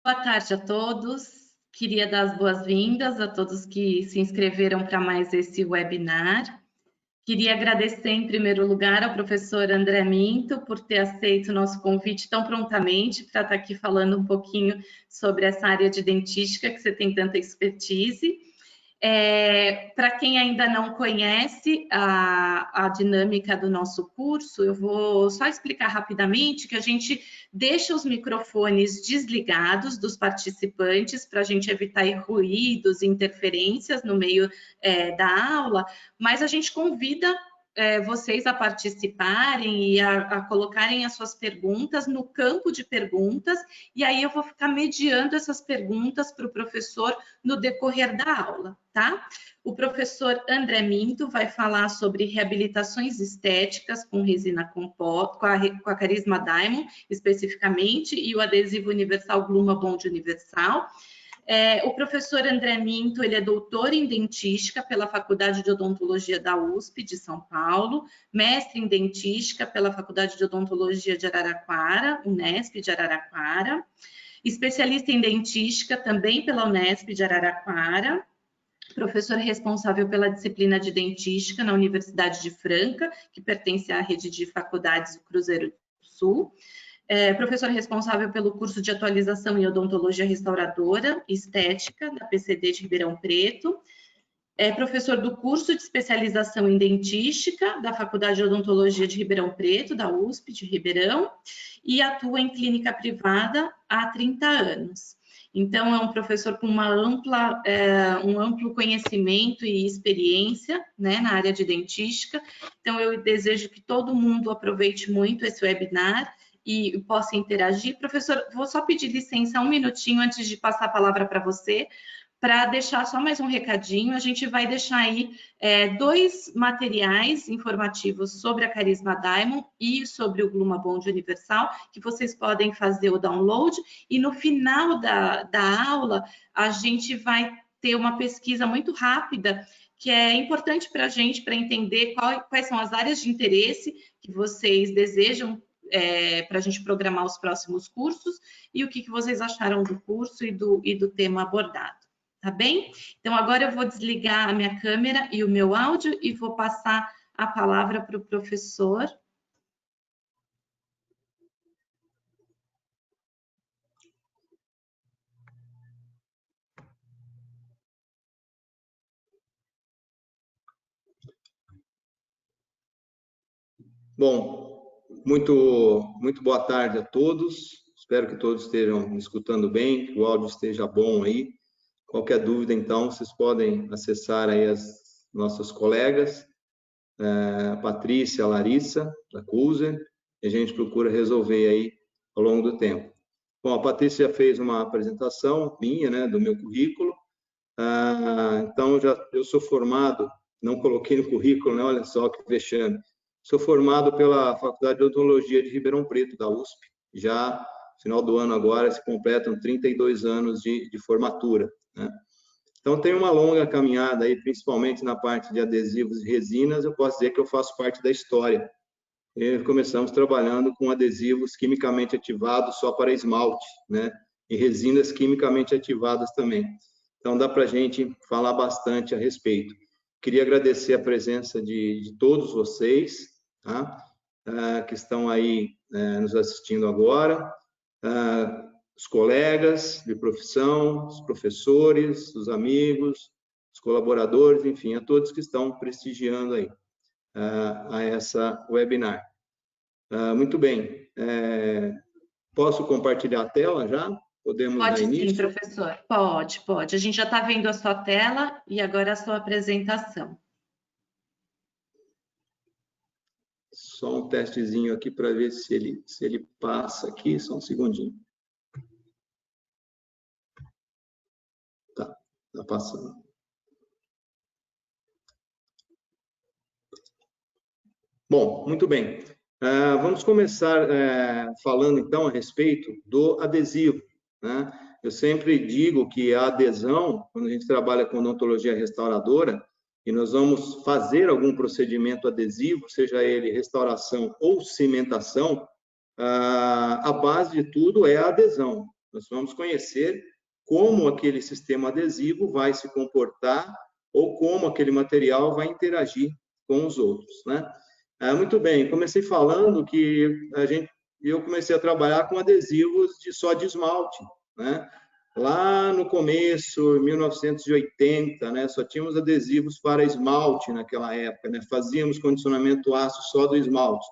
Boa tarde a todos. Queria dar as boas-vindas a todos que se inscreveram para mais esse webinar. Queria agradecer, em primeiro lugar, ao professor André Minto por ter aceito o nosso convite tão prontamente para estar aqui falando um pouquinho sobre essa área de dentística que você tem tanta expertise. Para quem ainda não conhece a dinâmica do nosso curso, eu vou só explicar rapidamente que a gente deixa os microfones desligados dos participantes para a gente evitar ruídos, interferências no meio da aula, mas a gente convida vocês a participarem e a colocarem as suas perguntas no campo de perguntas, e aí eu vou ficar mediando essas perguntas para o professor no decorrer da aula, tá? O professor André Minto vai falar sobre reabilitações estéticas com resina composta, com a Carisma Diamond, especificamente, e o adesivo universal Gluma Bond Universal. O professor André Minto, ele é doutor em dentística pela Faculdade de Odontologia da USP de São Paulo, mestre em dentística pela Faculdade de Odontologia de Araraquara, Unesp de Araraquara, especialista em dentística também pela Unesp de Araraquara, professor responsável pela disciplina de dentística na Universidade de Franca, que pertence à rede de faculdades do Cruzeiro do Sul, professor responsável pelo curso de atualização em odontologia restauradora e estética da PCD de Ribeirão Preto, professor do curso de especialização em dentística da Faculdade de Odontologia de Ribeirão Preto, da USP de Ribeirão, e atua em clínica privada há 30 anos. Então, é um professor com um amplo conhecimento e experiência, né, na área de dentística. Então, eu desejo que todo mundo aproveite muito esse webinar e possa interagir. Professor, vou só pedir licença um minutinho antes de passar a palavra para você, para deixar só mais um recadinho. A gente vai deixar aí 2 materiais informativos sobre a Carisma Diamond e sobre o Gluma Bond Universal, que vocês podem fazer o download, e no final da aula a gente vai ter uma pesquisa muito rápida, que é importante para a gente, para entender quais são as áreas de interesse que vocês desejam para a gente programar os próximos cursos, e o que vocês acharam do curso e do tema abordado, tá bem? Então, agora eu vou desligar a minha câmera e o meu áudio e vou passar a palavra para o professor. Bom, muito boa tarde a todos. Espero que todos estejam me escutando bem, que o áudio esteja bom aí. Qualquer dúvida, então, vocês podem acessar aí as nossas colegas, a Patrícia, a Larissa, da Cuser, e a gente procura resolver aí ao longo do tempo. Bom, a Patrícia já fez uma apresentação minha, né, do meu currículo. Então, eu sou formado, não coloquei no currículo, né, olha só que vexame. Sou formado pela Faculdade de Odontologia de Ribeirão Preto, da USP. Já, no final do ano agora, se completam 32 anos de formatura, né? Então, tem uma longa caminhada aí, principalmente na parte de adesivos e resinas. Eu posso dizer que eu faço parte da história. E começamos trabalhando com adesivos quimicamente ativados só para esmalte, né? E resinas quimicamente ativadas também. Então, dá para a gente falar bastante a respeito. Queria agradecer a presença de todos vocês, tá? Que estão aí nos assistindo agora, os colegas de profissão, os professores, os amigos, os colaboradores, enfim, a todos que estão prestigiando aí a essa webinar. Muito bem. Posso compartilhar a tela já? Podemos dar início? Pode sim, professor. Pode. A gente já está vendo a sua tela e agora a sua apresentação. Só um testezinho aqui para ver se ele passa aqui, só um segundinho. Tá passando. Bom, muito bem. Vamos começar falando, então, a respeito do adesivo, né? Eu sempre digo que a adesão, quando a gente trabalha com odontologia restauradora, e nós vamos fazer algum procedimento adesivo, seja ele restauração ou cimentação, a base de tudo é a adesão. Nós vamos conhecer como aquele sistema adesivo vai se comportar ou como aquele material vai interagir com os outros, né? Muito bem, comecei falando que eu comecei a trabalhar com adesivos só de esmalte, né? Lá no começo, em 1980, né, só tínhamos adesivos para esmalte naquela época, né? Fazíamos condicionamento ácido só do esmalte.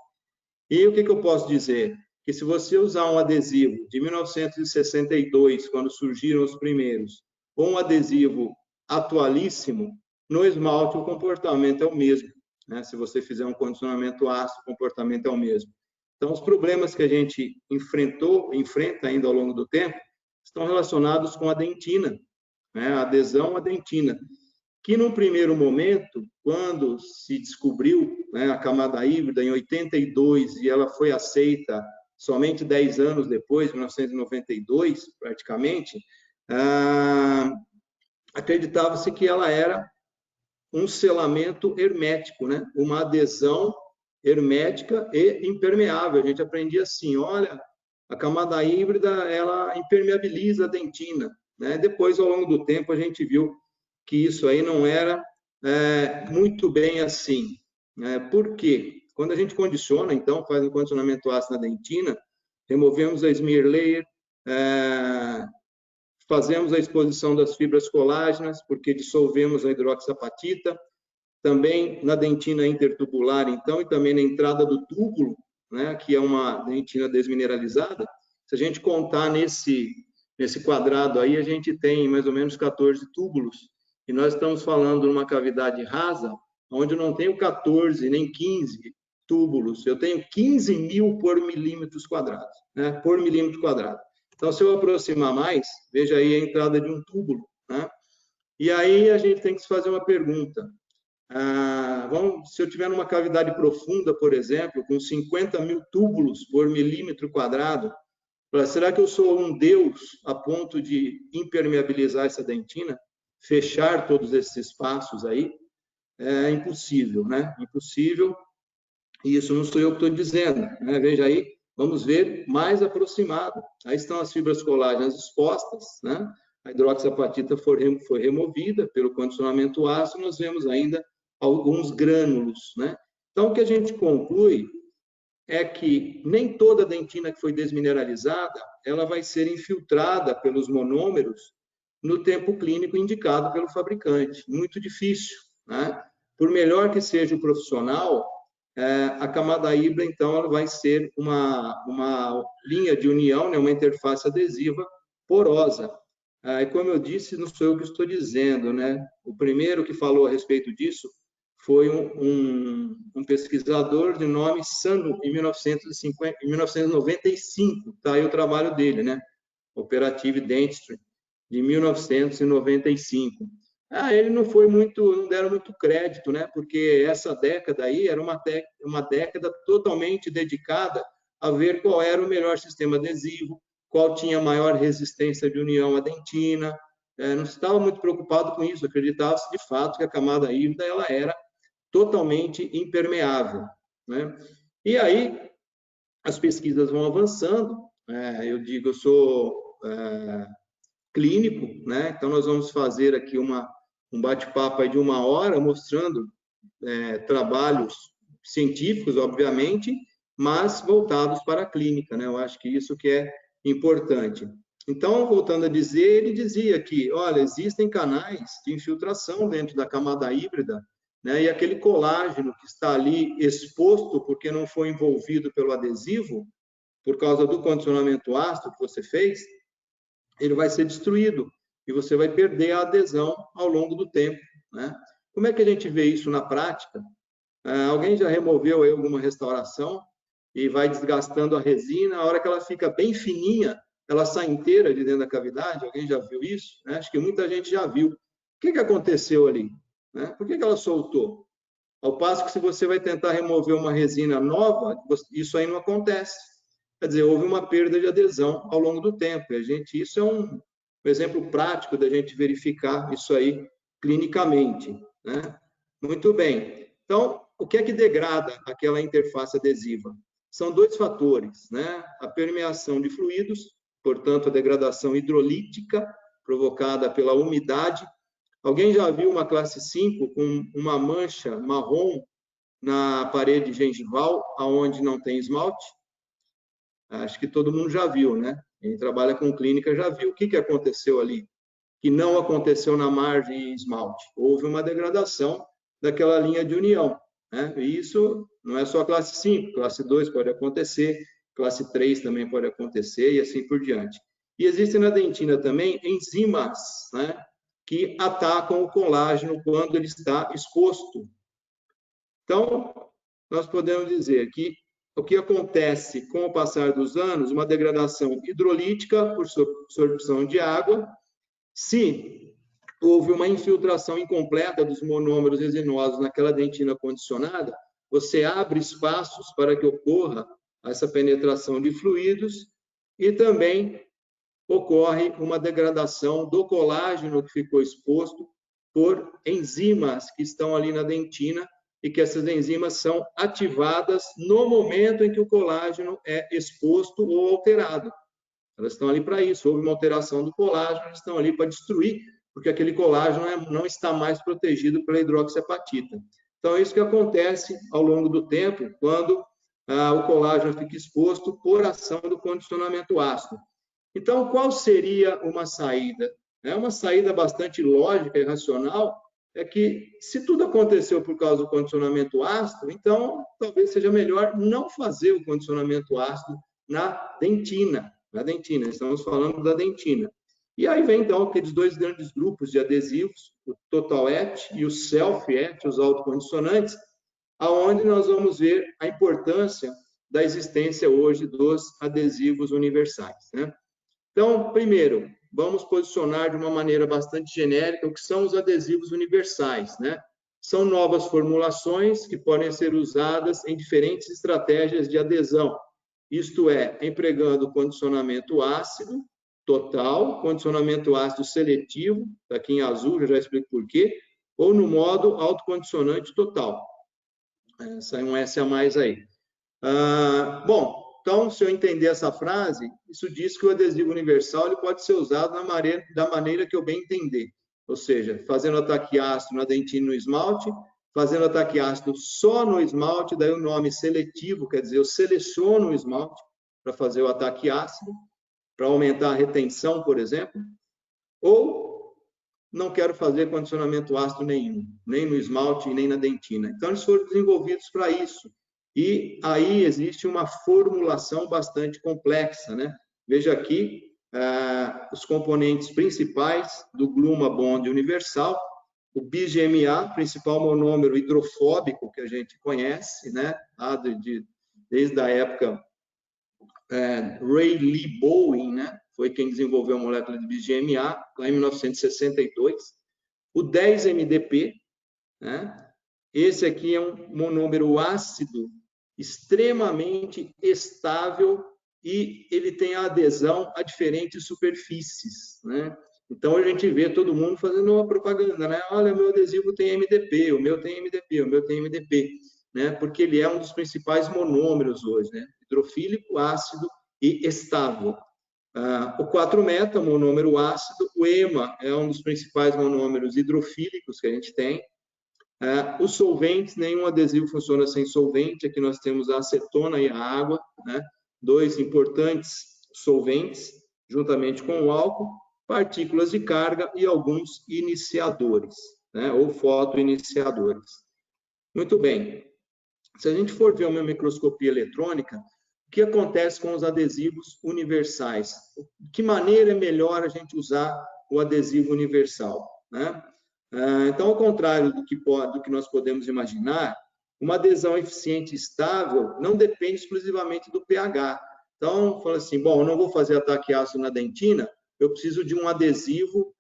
E o que eu posso dizer? Que se você usar um adesivo de 1962, quando surgiram os primeiros, ou um adesivo atualíssimo, no esmalte o comportamento é o mesmo, né? Se você fizer um condicionamento ácido, o comportamento é o mesmo. Então, os problemas que a gente enfrenta ainda ao longo do tempo, estão relacionados com a dentina, né? A adesão à dentina, que num primeiro momento, quando se descobriu, né, a camada híbrida em 82 e ela foi aceita somente 10 anos depois, 1992, praticamente, acreditava-se que ela era um selamento hermético, né? Uma adesão hermética e impermeável. A gente aprendia assim, olha, a camada híbrida, ela impermeabiliza a dentina, né? Depois, ao longo do tempo, a gente viu que isso aí não era muito bem assim. Por quê? Quando a gente condiciona, então, faz um condicionamento ácido na dentina, removemos a smear layer, fazemos a exposição das fibras colágenas, porque dissolvemos a hidroxapatita, também na dentina intertubular, então, e também na entrada do túbulo, né, que é uma dentina desmineralizada. Se a gente contar nesse quadrado aí, a gente tem mais ou menos 14 túbulos, e nós estamos falando de uma cavidade rasa, onde eu não tenho 14 nem 15 túbulos, eu tenho 15 mil por milímetros quadrados, né, por milímetro quadrado. Então, se eu aproximar mais, veja aí a entrada de um túbulo, né? E aí a gente tem que se fazer uma pergunta. Se eu tiver numa cavidade profunda, por exemplo, com 50 mil túbulos por milímetro quadrado, será que eu sou um deus a ponto de impermeabilizar essa dentina? Fechar todos esses espaços aí? É impossível, né? Impossível. E isso não sou eu que estou dizendo, né? Veja aí, vamos ver mais aproximado. Aí estão as fibras colágenas expostas, né? A hidroxapatita foi removida pelo condicionamento ácido, nós vemos ainda alguns grânulos, né? Então, o que a gente conclui é que nem toda dentina que foi desmineralizada, ela vai ser infiltrada pelos monômeros no tempo clínico indicado pelo fabricante. Muito difícil, né? Por melhor que seja o profissional, a camada híbrida, então, ela vai ser uma linha de união, né? Uma interface adesiva porosa. E como eu disse, não sou eu que estou dizendo, né? O primeiro que falou a respeito disso foi um pesquisador de nome Sano, em 1995. Está aí o trabalho dele, né? Operative Dentistry, de 1995. Ele não deram muito crédito, né? Porque essa década aí era uma década totalmente dedicada a ver qual era o melhor sistema adesivo, qual tinha maior resistência de união à dentina. Não se estava muito preocupado com isso, acreditava-se de fato que a camada híbrida ela era totalmente impermeável, né? E aí as pesquisas vão avançando. Eu digo, eu sou clínico, né? Então nós vamos fazer aqui um bate-papo aí de 1 hora mostrando trabalhos científicos, obviamente, mas voltados para a clínica, né? Eu acho que isso que é importante. Então, voltando a dizer, ele dizia que, olha, existem canais de infiltração dentro da camada híbrida, né? E aquele colágeno que está ali exposto porque não foi envolvido pelo adesivo, por causa do condicionamento ácido que você fez, ele vai ser destruído e você vai perder a adesão ao longo do tempo, né? Como é que a gente vê isso na prática? Alguém já removeu aí alguma restauração e vai desgastando a resina, a hora que ela fica bem fininha, ela sai inteira de dentro da cavidade? Alguém já viu isso? Acho que muita gente já viu. O que aconteceu ali? Por que ela soltou? Ao passo que se você vai tentar remover uma resina nova, isso aí não acontece. Quer dizer, houve uma perda de adesão ao longo do tempo. Isso é um exemplo prático da gente verificar isso aí clinicamente, né? Muito bem. Então, o que é que degrada aquela interface adesiva? São 2 fatores, né? A permeação de fluidos, portanto, a degradação hidrolítica provocada pela umidade. Alguém já viu uma classe 5 com uma mancha marrom na parede gengival, aonde não tem esmalte? Acho que todo mundo já viu, né? Quem trabalha com clínica já viu. O que aconteceu ali? Que não aconteceu na margem esmalte. Houve uma degradação daquela linha de união, né? E isso não é só classe 5, classe 2 pode acontecer, classe 3 também pode acontecer e assim por diante. E existem na dentina também enzimas, né, que atacam o colágeno quando ele está exposto. Então, nós podemos dizer que o que acontece com o passar dos anos, uma degradação hidrolítica por absorção de água, se houve uma infiltração incompleta dos monômeros resinosos naquela dentina condicionada, você abre espaços para que ocorra essa penetração de fluidos e também ocorre uma degradação do colágeno que ficou exposto por enzimas que estão ali na dentina e que essas enzimas são ativadas no momento em que o colágeno é exposto ou alterado. Elas estão ali para isso. Houve uma alteração do colágeno, elas estão ali para destruir, porque aquele colágeno não está mais protegido pela hidroxiapatita. Então, é isso que acontece ao longo do tempo, quando o colágeno fica exposto por ação do condicionamento ácido. Então, qual seria uma saída? Uma saída bastante lógica e racional é que, se tudo aconteceu por causa do condicionamento ácido, então talvez seja melhor não fazer o condicionamento ácido na dentina. Na dentina, estamos falando da dentina. E aí vem, então, aqueles dois grandes grupos de adesivos, o Total Et e o Self Et, os autocondicionantes, aonde nós vamos ver a importância da existência hoje dos adesivos universais, né? Então, primeiro, vamos posicionar de uma maneira bastante genérica o que são os adesivos universais, né? São novas formulações que podem ser usadas em diferentes estratégias de adesão. Isto é, empregando condicionamento ácido total, condicionamento ácido seletivo, está aqui em azul, já explico por quê, ou no modo autocondicionante total. Sai um S a mais aí. Bom, então, se eu entender essa frase, isso diz que o adesivo universal ele pode ser usado da maneira que eu bem entender. Ou seja, fazendo ataque ácido na dentina e no esmalte, fazendo ataque ácido só no esmalte, daí o nome seletivo, quer dizer, eu seleciono o esmalte para fazer o ataque ácido, para aumentar a retenção, por exemplo, ou não quero fazer condicionamento ácido nenhum, nem no esmalte e nem na dentina. Então, eles foram desenvolvidos para isso. E aí existe uma formulação bastante complexa, né? Veja aqui os componentes principais do Gluma Bond universal, o BGMA, principal monômero hidrofóbico que a gente conhece, né? Desde a época Ray Lee Bowen, né? Foi quem desenvolveu a molécula de BGMA, lá em 1962. O 10-MDP, né? Esse aqui é um monômero ácido extremamente estável e ele tem adesão a diferentes superfícies, né? Então, a gente vê todo mundo fazendo uma propaganda, né? Olha, o meu adesivo tem MDP, o meu tem MDP, o meu tem MDP, né? Porque ele é um dos principais monômeros hoje, né? Hidrofílico, ácido e estável. O 4-meta, monômero ácido, o EMA é um dos principais monômeros hidrofílicos que a gente tem. Os solventes, nenhum adesivo funciona sem solvente. Aqui nós temos a acetona e a água, né? Dois importantes solventes, juntamente com o álcool, partículas de carga e alguns iniciadores, né? Ou fotoiniciadores. Muito bem. Se a gente for ver uma microscopia eletrônica, o que acontece com os adesivos universais? De que maneira é melhor a gente usar o adesivo universal, né? Então, ao contrário do que nós podemos imaginar, uma adesão eficiente e estável não depende exclusivamente do pH. Então, fala assim, bom, eu não vou fazer ataque ácido na dentina, eu preciso de um adesivo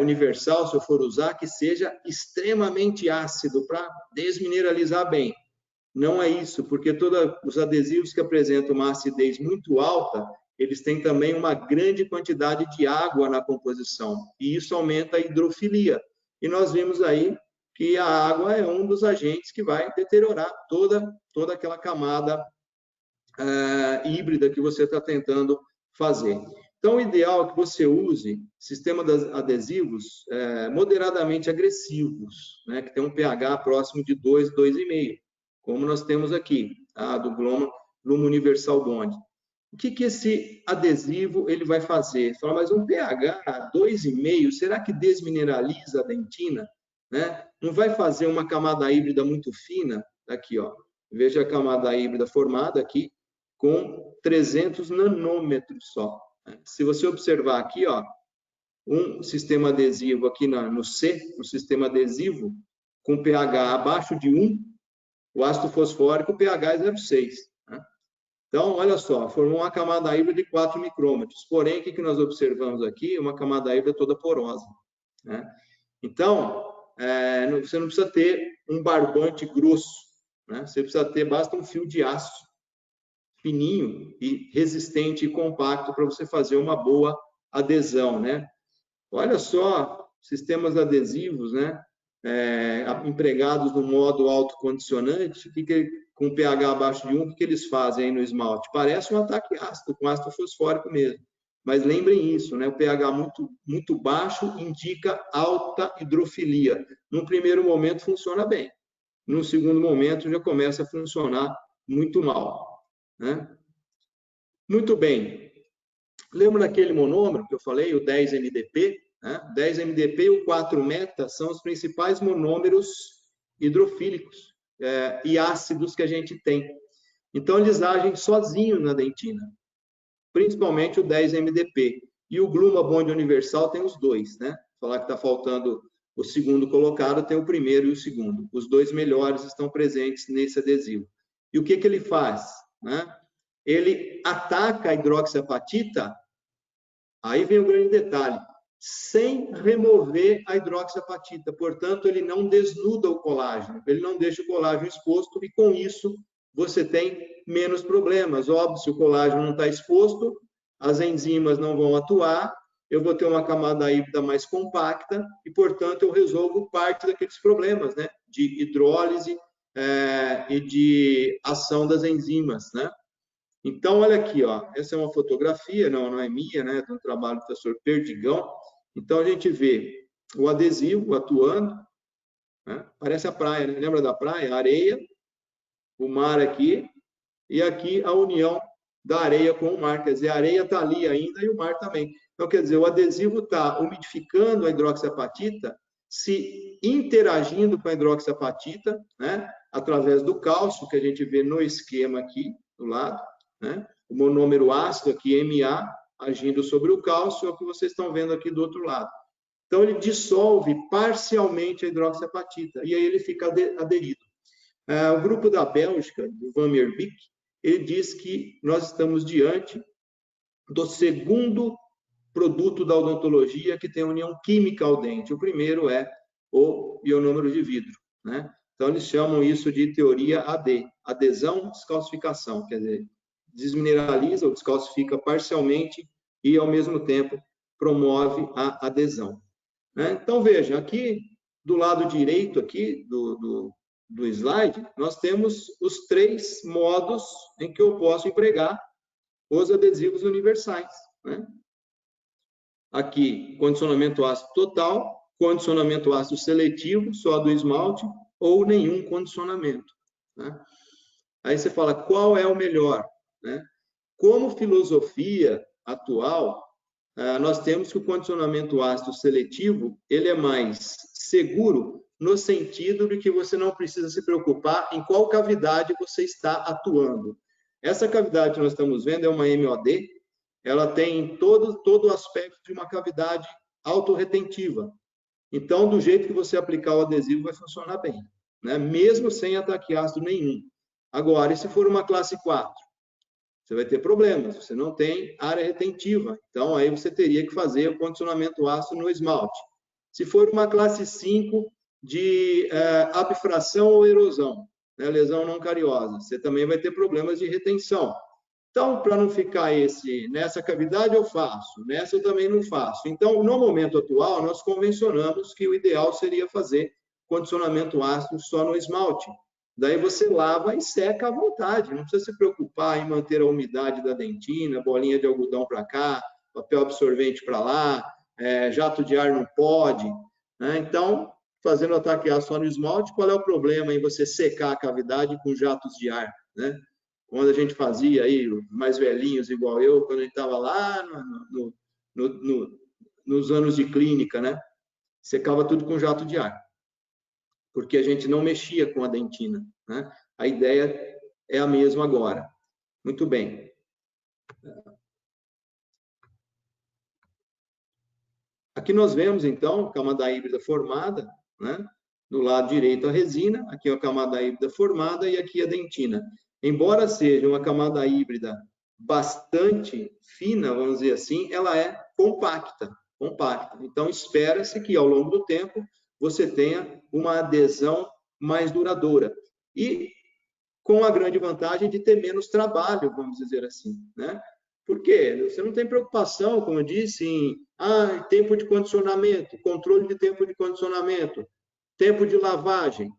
universal, se eu for usar, que seja extremamente ácido para desmineralizar bem. Não é isso, porque todos os adesivos que apresentam uma acidez muito alta, eles têm também uma grande quantidade de água na composição, e isso aumenta a hidrofilia. E nós vimos aí que a água é um dos agentes que vai deteriorar toda aquela camada híbrida que você está tentando fazer. Então, o ideal é que você use sistema de adesivos moderadamente agressivos, né, que tem um pH próximo de 2, 2,5, como nós temos aqui, tá, do Gluma Universal Bond. O que esse adesivo ele vai fazer? Fala, mas um pH 2,5, será que desmineraliza a dentina? Né? Não vai fazer uma camada híbrida muito fina? Aqui, ó. Veja a camada híbrida formada aqui com 300 nanômetros só. Se você observar aqui, ó, um sistema adesivo aqui no C, um sistema adesivo com pH abaixo de 1, o ácido fosfórico, o pH é 0,6. Né? Então, olha só, formou uma camada híbrida de 4 micrômetros. Porém, o que nós observamos aqui? Uma camada híbrida toda porosa. Né? Então, você não precisa ter um barbante grosso. Né? Você precisa ter, basta um fio de aço fininho e resistente e compacto para você fazer uma boa adesão, né? Olha só, sistemas adesivos, né? Empregados no modo autocondicionante, com pH abaixo de 1, o que eles fazem aí no esmalte? Parece um ataque ácido, com ácido fosfórico mesmo. Mas lembrem isso, né? O pH muito baixo indica alta hidrofilia. Num primeiro momento funciona bem. No segundo momento já começa a funcionar muito mal. Né? Muito bem. Lembra daquele monômero que eu falei, o 10-MDP? Né? 10-MDP e o 4-meta são os principais monômeros hidrofílicos e ácidos que a gente tem. Então, eles agem sozinhos na dentina, principalmente o 10-MDP. E o Gluma Bond Universal tem os dois, né? Falar que está faltando o segundo colocado, tem o primeiro e o segundo. Os dois melhores estão presentes nesse adesivo. E o que ele faz? Né? Ele ataca a hidroxiapatita, aí vem o grande detalhe, sem remover a hidroxiapatita. Portanto, ele não desnuda o colágeno, ele não deixa o colágeno exposto e, com isso, você tem menos problemas. Óbvio, se o colágeno não está exposto, as enzimas não vão atuar, eu vou ter uma camada híbrida mais compacta e, portanto, eu resolvo parte daqueles problemas, né, de hidrólise e de ação das enzimas, né? Então, olha aqui, ó, essa é uma fotografia, não é minha, né, de um trabalho do professor Perdigão. Então, a gente vê o adesivo atuando, né? Parece a praia, né? Lembra da praia? A areia, o mar aqui, e aqui a união da areia com o mar. Quer dizer, a areia está ali ainda e o mar também. Então, quer dizer, o adesivo está umidificando a hidroxiapatita, se interagindo com a hidroxiapatita, né, através do cálcio, que a gente vê no esquema aqui, do lado, né? O monômero ácido aqui, Ma, agindo sobre o cálcio, é o que vocês estão vendo aqui do outro lado. Então, ele dissolve parcialmente a hidroxiapatita, e aí ele fica aderido. O grupo da Bélgica, do Van Meerbeek, ele diz que nós estamos diante do segundo produto da odontologia que tem união química ao dente. O primeiro é o ionômero de vidro, né? Então, eles chamam isso de teoria AD, adesão, descalcificação, quer dizer, desmineraliza ou descalcifica parcialmente e, ao mesmo tempo, promove a adesão. Né? Então, veja, aqui do lado direito aqui do slide, nós temos os 3 modos em que eu posso empregar os adesivos universais. Né? Aqui, condicionamento ácido total, condicionamento ácido seletivo, só do esmalte, ou nenhum condicionamento. Né? Aí você fala, qual é o melhor? Né? Como filosofia atual, nós temos que o condicionamento ácido seletivo ele é mais seguro no sentido de que você não precisa se preocupar em qual cavidade você está atuando. Essa cavidade que nós estamos vendo é uma MOD, ela tem todo o aspecto de uma cavidade autorretentiva. Então, do jeito que você aplicar o adesivo, vai funcionar bem, né? Mesmo sem ataque ácido nenhum. Agora, e se for uma classe 4? Você vai ter problemas, você não tem área retentiva. Então, aí você teria que fazer o condicionamento ácido no esmalte. Se for uma classe 5 de abfração ou erosão, né, lesão não cariosa, você também vai ter problemas de retenção. Então, para não ficar nessa cavidade eu faço, nessa eu também não faço. Então, no momento atual, nós convencionamos que o ideal seria fazer condicionamento ácido só no esmalte, Daí você lava e seca à vontade, não precisa se preocupar em manter a umidade da dentina, bolinha de algodão para cá, papel absorvente para lá, jato de ar não pode, né? Então, fazendo ataque ácido no esmalte, qual é o problema em você secar a cavidade com jatos de ar, né? Quando a gente fazia aí, mais velhinhos igual eu, quando a gente estava lá nos anos de clínica, né? Secava tudo com jato de ar, porque a gente não mexia com a dentina, né? A ideia é a mesma agora. Muito bem. Aqui nós vemos, então, a camada híbrida formada, né? Do lado direito a resina, aqui a camada híbrida formada e aqui a dentina. Embora seja uma camada híbrida bastante fina, vamos dizer assim, ela é compacta. Então, espera-se que, ao longo do tempo, você tenha uma adesão mais duradoura. E com a grande vantagem de ter menos trabalho, vamos dizer assim, né? Por quê? Você não tem preocupação, como eu disse, em tempo de condicionamento, controle de tempo de condicionamento, tempo de lavagem,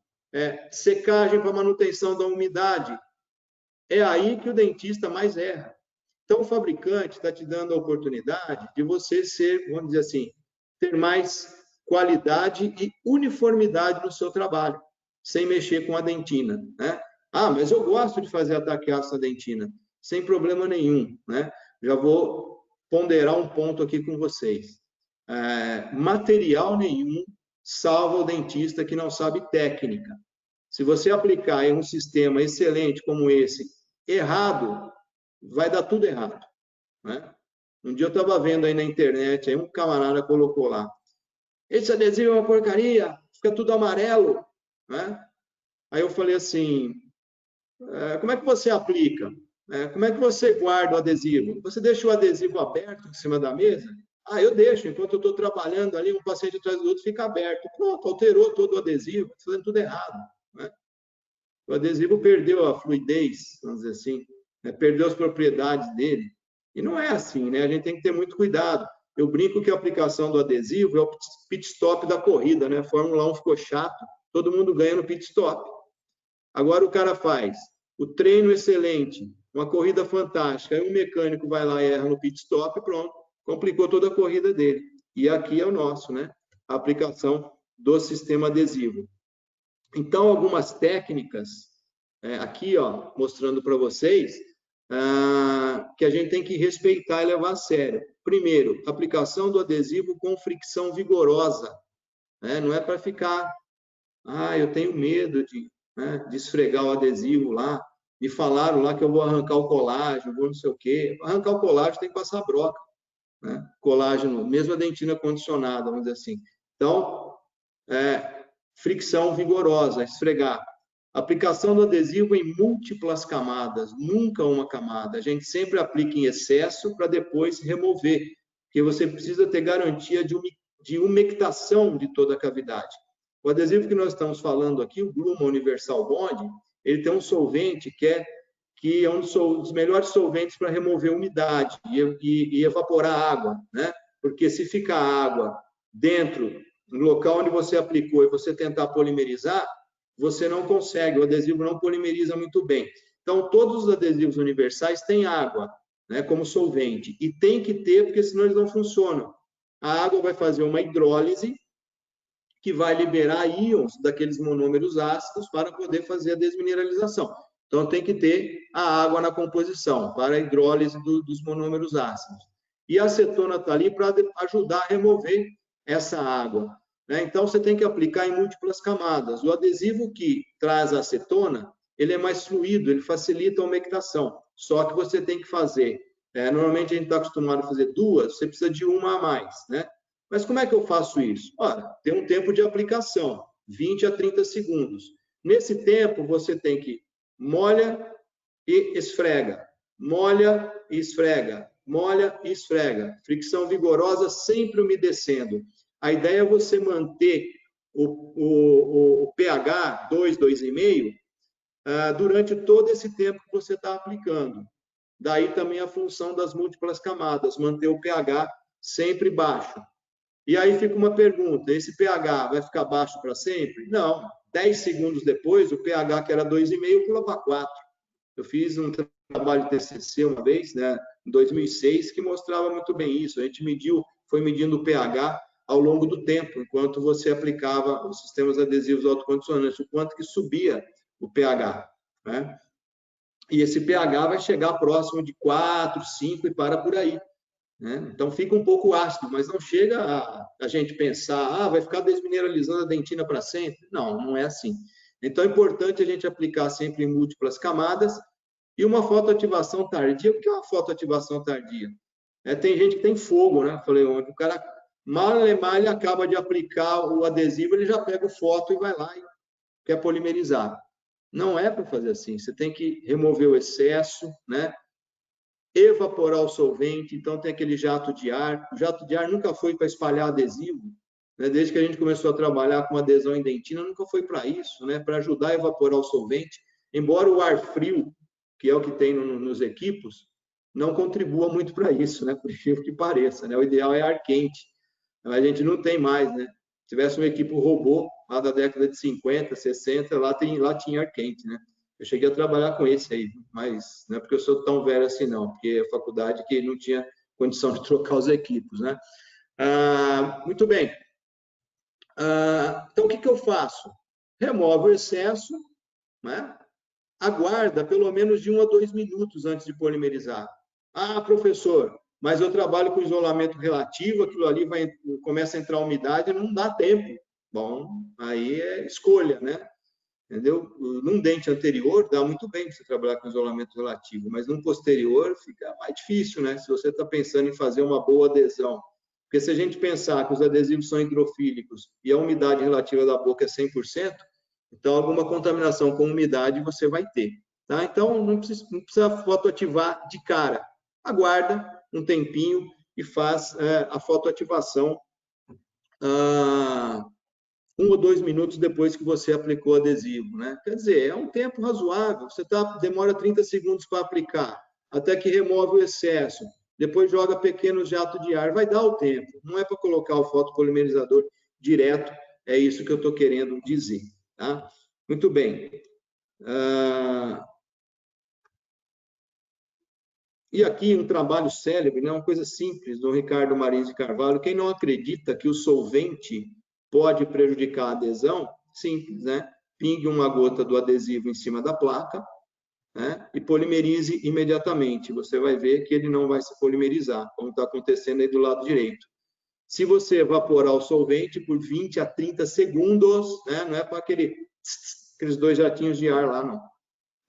secagem para manutenção da umidade. É aí que o dentista mais erra. Então, o fabricante está te dando a oportunidade de você ser, vamos dizer assim, ter mais qualidade e uniformidade no seu trabalho, sem mexer com a dentina, né? Mas eu gosto de fazer ataque ácido na dentina, sem problema nenhum, né? Já vou ponderar um ponto aqui com vocês. Material nenhum salva o dentista que não sabe técnica. Se você aplicar em um sistema excelente como esse, errado, vai dar tudo errado, né? Um dia eu estava vendo aí na internet, aí um camarada colocou lá, esse adesivo é uma porcaria, fica tudo amarelo, né? Aí eu falei assim, como é que você aplica? Como é que você guarda o adesivo? Você deixa o adesivo aberto em cima da mesa? Eu deixo, enquanto eu estou trabalhando ali, um paciente atrás do outro fica aberto. Pronto, alterou todo o adesivo, está fazendo tudo errado, né? O adesivo perdeu a fluidez, vamos dizer assim, né? Perdeu as propriedades dele. E não é assim, né? A gente tem que ter muito cuidado. Eu brinco que a aplicação do adesivo é o pit stop da corrida, né? A Fórmula 1 ficou chato, todo mundo ganha no pit stop. Agora o cara faz o treino excelente, uma corrida fantástica, aí um mecânico vai lá e erra no pit stop, pronto, complicou toda a corrida dele. E aqui é o nosso, né? A aplicação do sistema adesivo. Então, algumas técnicas, aqui, ó, mostrando para vocês, que a gente tem que respeitar e levar a sério. Primeiro, aplicação do adesivo com fricção vigorosa, né? Não é para ficar, eu tenho medo de esfregar o adesivo lá, me falaram lá que eu vou arrancar o colágeno, vou não sei o quê. Arrancar o colágeno tem que passar broca, né? Colágeno, mesmo a dentina condicionada, vamos dizer assim. Então, fricção vigorosa, esfregar. Aplicação do adesivo em múltiplas camadas, nunca uma camada. A gente sempre aplica em excesso para depois remover, porque você precisa ter garantia de umectação de toda a cavidade. O adesivo que nós estamos falando aqui, o Bluma Universal Bond, ele tem um solvente que é um dos melhores solventes para remover umidade e evaporar água, né? Porque se ficar água dentro, no local onde você aplicou, e você tentar polimerizar, você não consegue, o adesivo não polimeriza muito bem. Então, todos os adesivos universais têm água, né, como solvente, e tem que ter, porque senão eles não funcionam. A água vai fazer uma hidrólise, que vai liberar íons daqueles monômeros ácidos para poder fazer a desmineralização. Então, tem que ter a água na composição, para a hidrólise dos monômeros ácidos. E a acetona está ali para ajudar a remover essa água, né? Então, você tem que aplicar em múltiplas camadas. O adesivo que traz a acetona, ele é mais fluido, ele facilita a umectação. Só que você tem que fazer, normalmente a gente está acostumado a fazer duas, você precisa de uma a mais, né? Mas como é que eu faço isso? Ora, tem um tempo de aplicação, 20 a 30 segundos. Nesse tempo, você tem que molha e esfrega, molha e esfrega, molha e esfrega. Fricção vigorosa, sempre umedecendo. A ideia é você manter o pH 2, 2,5 durante todo esse tempo que você está aplicando. Daí também a função das múltiplas camadas, manter o pH sempre baixo. E aí fica uma pergunta, esse pH vai ficar baixo para sempre? Não, 10 segundos depois, o pH, que era 2,5, pula para 4. Eu fiz um trabalho de TCC uma vez, né, em 2006, que mostrava muito bem isso. A gente foi medindo o pH ao longo do tempo, enquanto você aplicava os sistemas adesivos autocondicionantes, o quanto que subia o pH, né? E esse pH vai chegar próximo de 4, 5 e para por aí, né? Então fica um pouco ácido, mas não chega a gente pensar, vai ficar desmineralizando a dentina para sempre. Não, não é assim. Então é importante a gente aplicar sempre em múltiplas camadas. E uma fotoativação tardia, o que é uma fotoativação tardia? Tem gente que tem fogo, né? Falei ontem, o cara mal ele acaba de aplicar o adesivo, ele já pega o foto e vai lá e quer polimerizar. Não é para fazer assim, você tem que remover o excesso, né? Evaporar o solvente, então tem aquele jato de ar. O jato de ar nunca foi para espalhar adesivo, né? Desde que a gente começou a trabalhar com adesão em dentina, nunca foi para isso, né? Para ajudar a evaporar o solvente. Embora o ar frio, que é o que tem nos equipos, não contribua muito para isso, né? Por incrível que pareça, né? O ideal é ar quente. A gente não tem mais, né? Se tivesse um equipo robô lá da década de 50, 60, lá tinha ar quente, né? Eu cheguei a trabalhar com esse aí, mas não é porque eu sou tão velho assim, não, porque a faculdade que não tinha condição de trocar os equipos, né? Muito bem. Então, o que eu faço? Remove o excesso, né? Aguarda pelo menos de 1 a 2 minutos antes de polimerizar. Professor, mas eu trabalho com isolamento relativo, aquilo ali começa a entrar umidade, não dá tempo. Bom, aí é escolha, né? Entendeu? Num dente anterior, dá muito bem você trabalhar com isolamento relativo, mas num posterior fica mais difícil, né? Se você está pensando em fazer uma boa adesão. Porque se a gente pensar que os adesivos são hidrofílicos e a umidade relativa da boca é 100%, então alguma contaminação com umidade você vai ter. Tá? Então, não precisa fotoativar de cara. Aguarda um tempinho e faz a fotoativação 1 ou 2 minutos depois que você aplicou o adesivo, né? Quer dizer, é um tempo razoável. Você demora 30 segundos para aplicar, até que remove o excesso. Depois joga pequenos jatos de ar. Vai dar o tempo. Não é para colocar o fotopolimerizador direto. É isso que eu estou querendo dizer. Tá? Muito bem. E aqui um trabalho célebre, né? Uma coisa simples, do Ricardo Marins de Carvalho. Quem não acredita que o solvente pode prejudicar a adesão? Simples, né? Pingue uma gota do adesivo em cima da placa, né? E polimerize imediatamente. Você vai ver que ele não vai se polimerizar, como está acontecendo aí do lado direito. Se você evaporar o solvente por 20 a 30 segundos, né? Não é para aqueles 2 jatinhos de ar lá, não.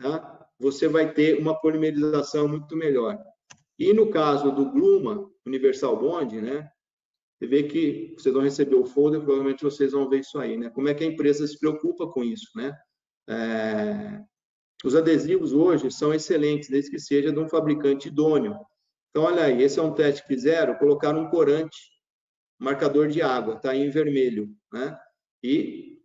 Tá? Você vai ter uma polimerização muito melhor. E no caso do Gluma Universal Bond, né? Você vê que vocês vão receber o folder, provavelmente vocês vão ver isso aí, né? Como é que a empresa se preocupa com isso, né? Os adesivos hoje são excelentes, desde que seja de um fabricante idôneo. Então, olha aí, esse é um teste que fizeram, colocaram um corante, marcador de água, está em vermelho, né? E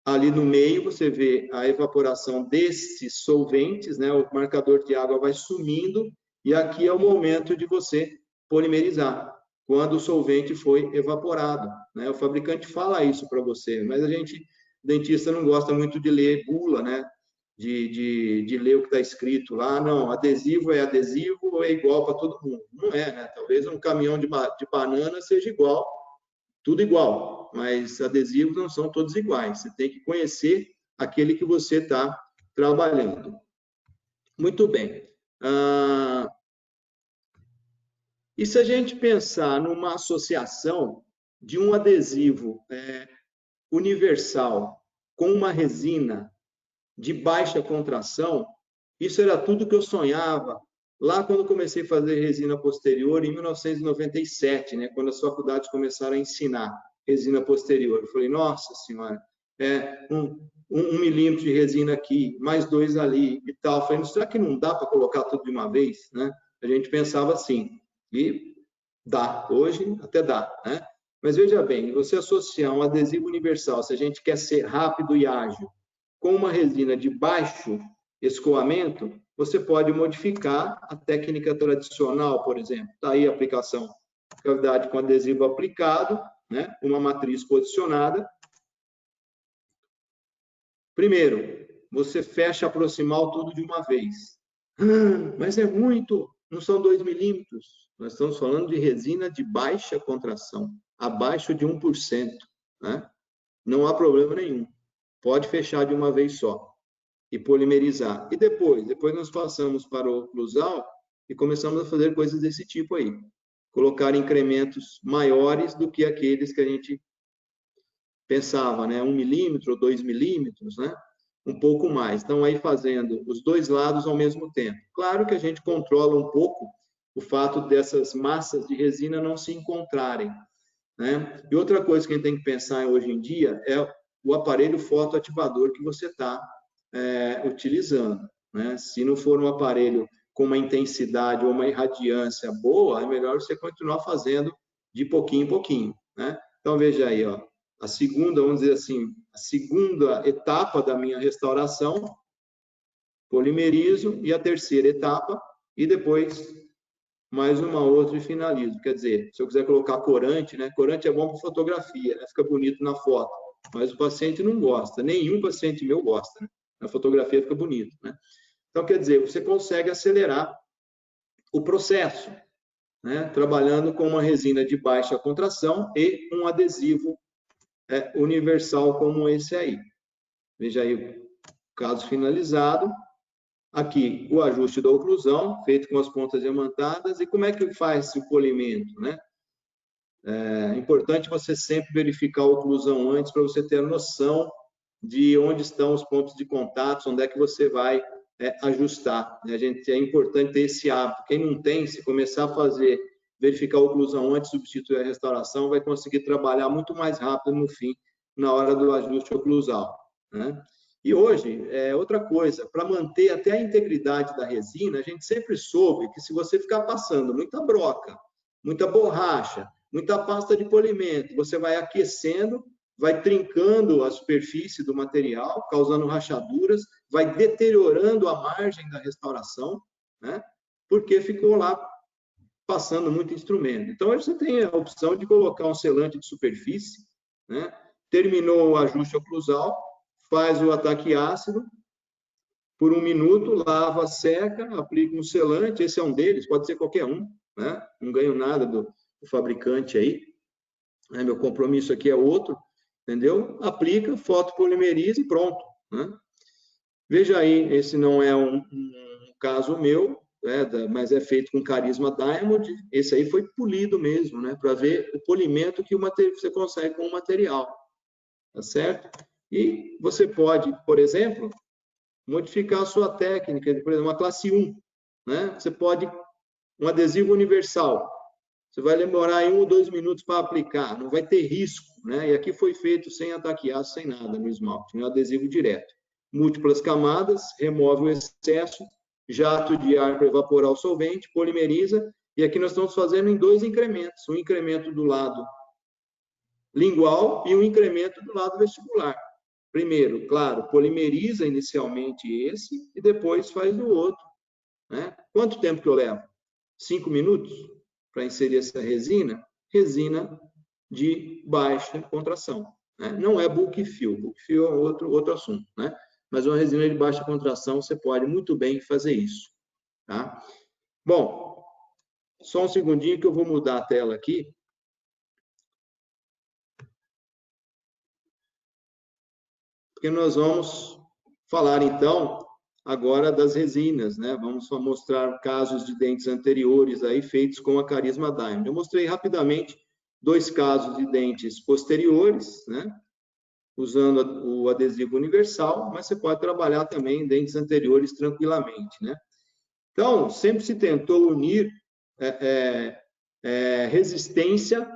ali no meio você vê a evaporação desses solventes, né? O marcador de água vai sumindo e aqui é o momento de você polimerizar, quando o solvente foi evaporado, né? O fabricante fala isso para você, mas a gente, dentista, não gosta muito de ler bula, né? De ler o que está escrito lá, não, adesivo é adesivo ou é igual para todo mundo. Não é, né? Talvez um caminhão de banana seja igual, tudo igual, mas adesivos não são todos iguais. Você tem que conhecer aquele que você está trabalhando. Muito bem. E se a gente pensar numa associação de um adesivo universal com uma resina de baixa contração, isso era tudo que eu sonhava lá quando comecei a fazer resina posterior, em 1997, né, quando as faculdades começaram a ensinar resina posterior. Eu falei, nossa senhora, um milímetro de resina aqui, mais 2 ali e tal. Eu falei, será que não dá para colocar tudo de uma vez? Né? A gente pensava assim, e dá, hoje até dá, né? Mas veja bem, você associar um adesivo universal, se a gente quer ser rápido e ágil, com uma resina de baixo escoamento, você pode modificar a técnica tradicional, por exemplo. Está aí a aplicação cavidade com adesivo aplicado, né? Uma matriz posicionada. Primeiro, você fecha a proximal tudo de uma vez. Mas é muito, não são 2 milímetros. Nós estamos falando de resina de baixa contração, abaixo de 1%. Né? Não há problema nenhum. Pode fechar de uma vez só e polimerizar. E depois nós passamos para o oclusal e começamos a fazer coisas desse tipo aí. Colocar incrementos maiores do que aqueles que a gente pensava, né? 1 milímetro ou 2 milímetros, né? Um pouco mais. Então, aí fazendo os dois lados ao mesmo tempo. Claro que a gente controla um pouco o fato dessas massas de resina não se encontrarem, né? E outra coisa que a gente tem que pensar hoje em dia é o aparelho fotoativador que você está utilizando, né? Se não for um aparelho com uma intensidade ou uma irradiância boa, é melhor você continuar fazendo de pouquinho em pouquinho, né? Então, veja aí, ó, a segunda, vamos dizer assim, a segunda etapa da minha restauração, polimerizo, e a terceira etapa, e depois mais uma outra e finalizo. Quer dizer, se eu quiser colocar corante, né? Corante é bom para fotografia, né? Fica bonito na foto, mas o paciente não gosta, nenhum paciente meu gosta, né? Na fotografia fica bonito, né? Então, quer dizer, você consegue acelerar o processo, né? Trabalhando com uma resina de baixa contração e um adesivo universal como esse aí. Veja aí o caso finalizado. Aqui, o ajuste da oclusão, feito com as pontas diamantadas. E como é que faz o polimento, né? É importante você sempre verificar a oclusão antes para você ter noção de onde estão os pontos de contato, onde é que você vai ajustar. É importante ter esse hábito. Quem não tem, se começar a fazer, verificar a oclusão antes de substituir a restauração, vai conseguir trabalhar muito mais rápido no fim, na hora do ajuste oclusal, né? E hoje, outra coisa, para manter até a integridade da resina, a gente sempre soube que se você ficar passando muita broca, muita borracha, muita pasta de polimento, você vai aquecendo, vai trincando a superfície do material, causando rachaduras, vai deteriorando a margem da restauração, né? Porque ficou lá passando muito instrumento. Então, você tem a opção de colocar um selante de superfície, né? Terminou o ajuste oclusal, faz o ataque ácido, por 1 minuto, lava, seca, aplica um selante, esse é um deles, pode ser qualquer um, né? Não ganho nada do fabricante aí, né? Meu compromisso aqui é outro, entendeu? Aplica, fotopolimeriza e pronto, né? Veja aí, esse não é um caso meu, mas é feito com Carisma Diamond, esse aí foi polido mesmo, né? Para ver o polimento que você consegue com o material, tá certo? E você pode, por exemplo, modificar a sua técnica, por exemplo, uma classe 1, né? Você pode, um adesivo universal, você vai demorar em 1 ou 2 minutos para aplicar, não vai ter risco, né? E aqui foi feito sem ataque ácido, sem nada no esmalte, um adesivo direto. Múltiplas camadas, remove o excesso, jato de ar para evaporar o solvente, polimeriza, e aqui nós estamos fazendo em 2 incrementos, um incremento do lado lingual e um incremento do lado vestibular. Primeiro, claro, polimeriza inicialmente esse e depois faz o outro, né? Quanto tempo que eu levo? 5 minutos para inserir essa resina? Resina de baixa contração, né? Não é bulk fill. Bulk fill é outro assunto, né? Mas uma resina de baixa contração, você pode muito bem fazer isso, tá? Bom, só um segundinho que eu vou mudar a tela aqui. Porque nós vamos falar, então, agora das resinas, né? Vamos só mostrar casos de dentes anteriores aí feitos com a Carisma Diamond. Eu mostrei rapidamente 2 casos de dentes posteriores, né? Usando o adesivo universal, mas você pode trabalhar também dentes anteriores tranquilamente, né? Então, sempre se tentou unir resistência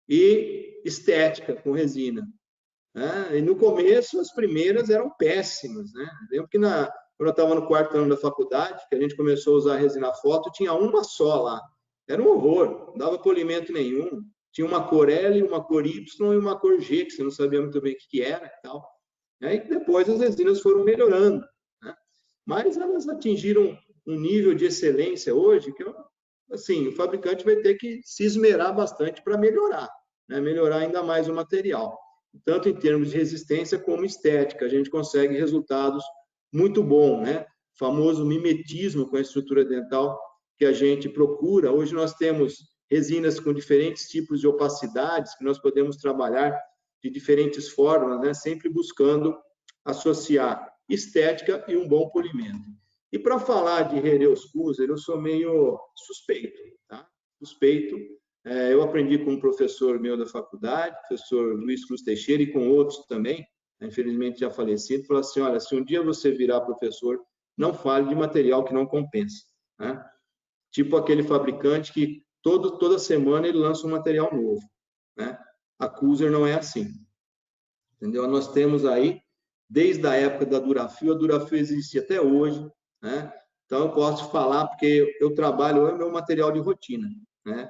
e estética com resina. E no começo, as primeiras eram péssimas, né? Lembro que quando eu estava no 4º ano da faculdade, que a gente começou a usar resina foto, tinha uma só lá. Era um horror, não dava polimento nenhum. Tinha uma cor L, uma cor Y e uma cor G, que você não sabia muito bem o que era e tal. Aí depois as resinas foram melhorando, né? Mas elas atingiram um nível de excelência hoje que, assim, o fabricante vai ter que se esmerar bastante para melhorar, né? Melhorar ainda mais o material. tanto em termos de resistência como estética. A gente consegue resultados muito bons, né? O famoso mimetismo com a estrutura dental que a gente procura. Hoje nós temos resinas com diferentes tipos de opacidades que nós podemos trabalhar de diferentes formas, né? Sempre buscando associar estética e um bom polimento. E para falar de Hereus-Kuser, eu sou meio suspeito, tá? Suspeito. Eu aprendi com um professor meu da faculdade, professor Luiz Cruz Teixeira, e com outros também, infelizmente já falecido, falou assim, olha, se um dia você virar professor, não fale de material que não compensa, né? Tipo aquele fabricante que toda semana ele lança um material novo, né? A Kuser não é assim, entendeu? Nós temos aí, desde a época da Durafil, a Durafil existe até hoje, né? Então eu posso falar porque eu trabalho, é meu material de rotina, né?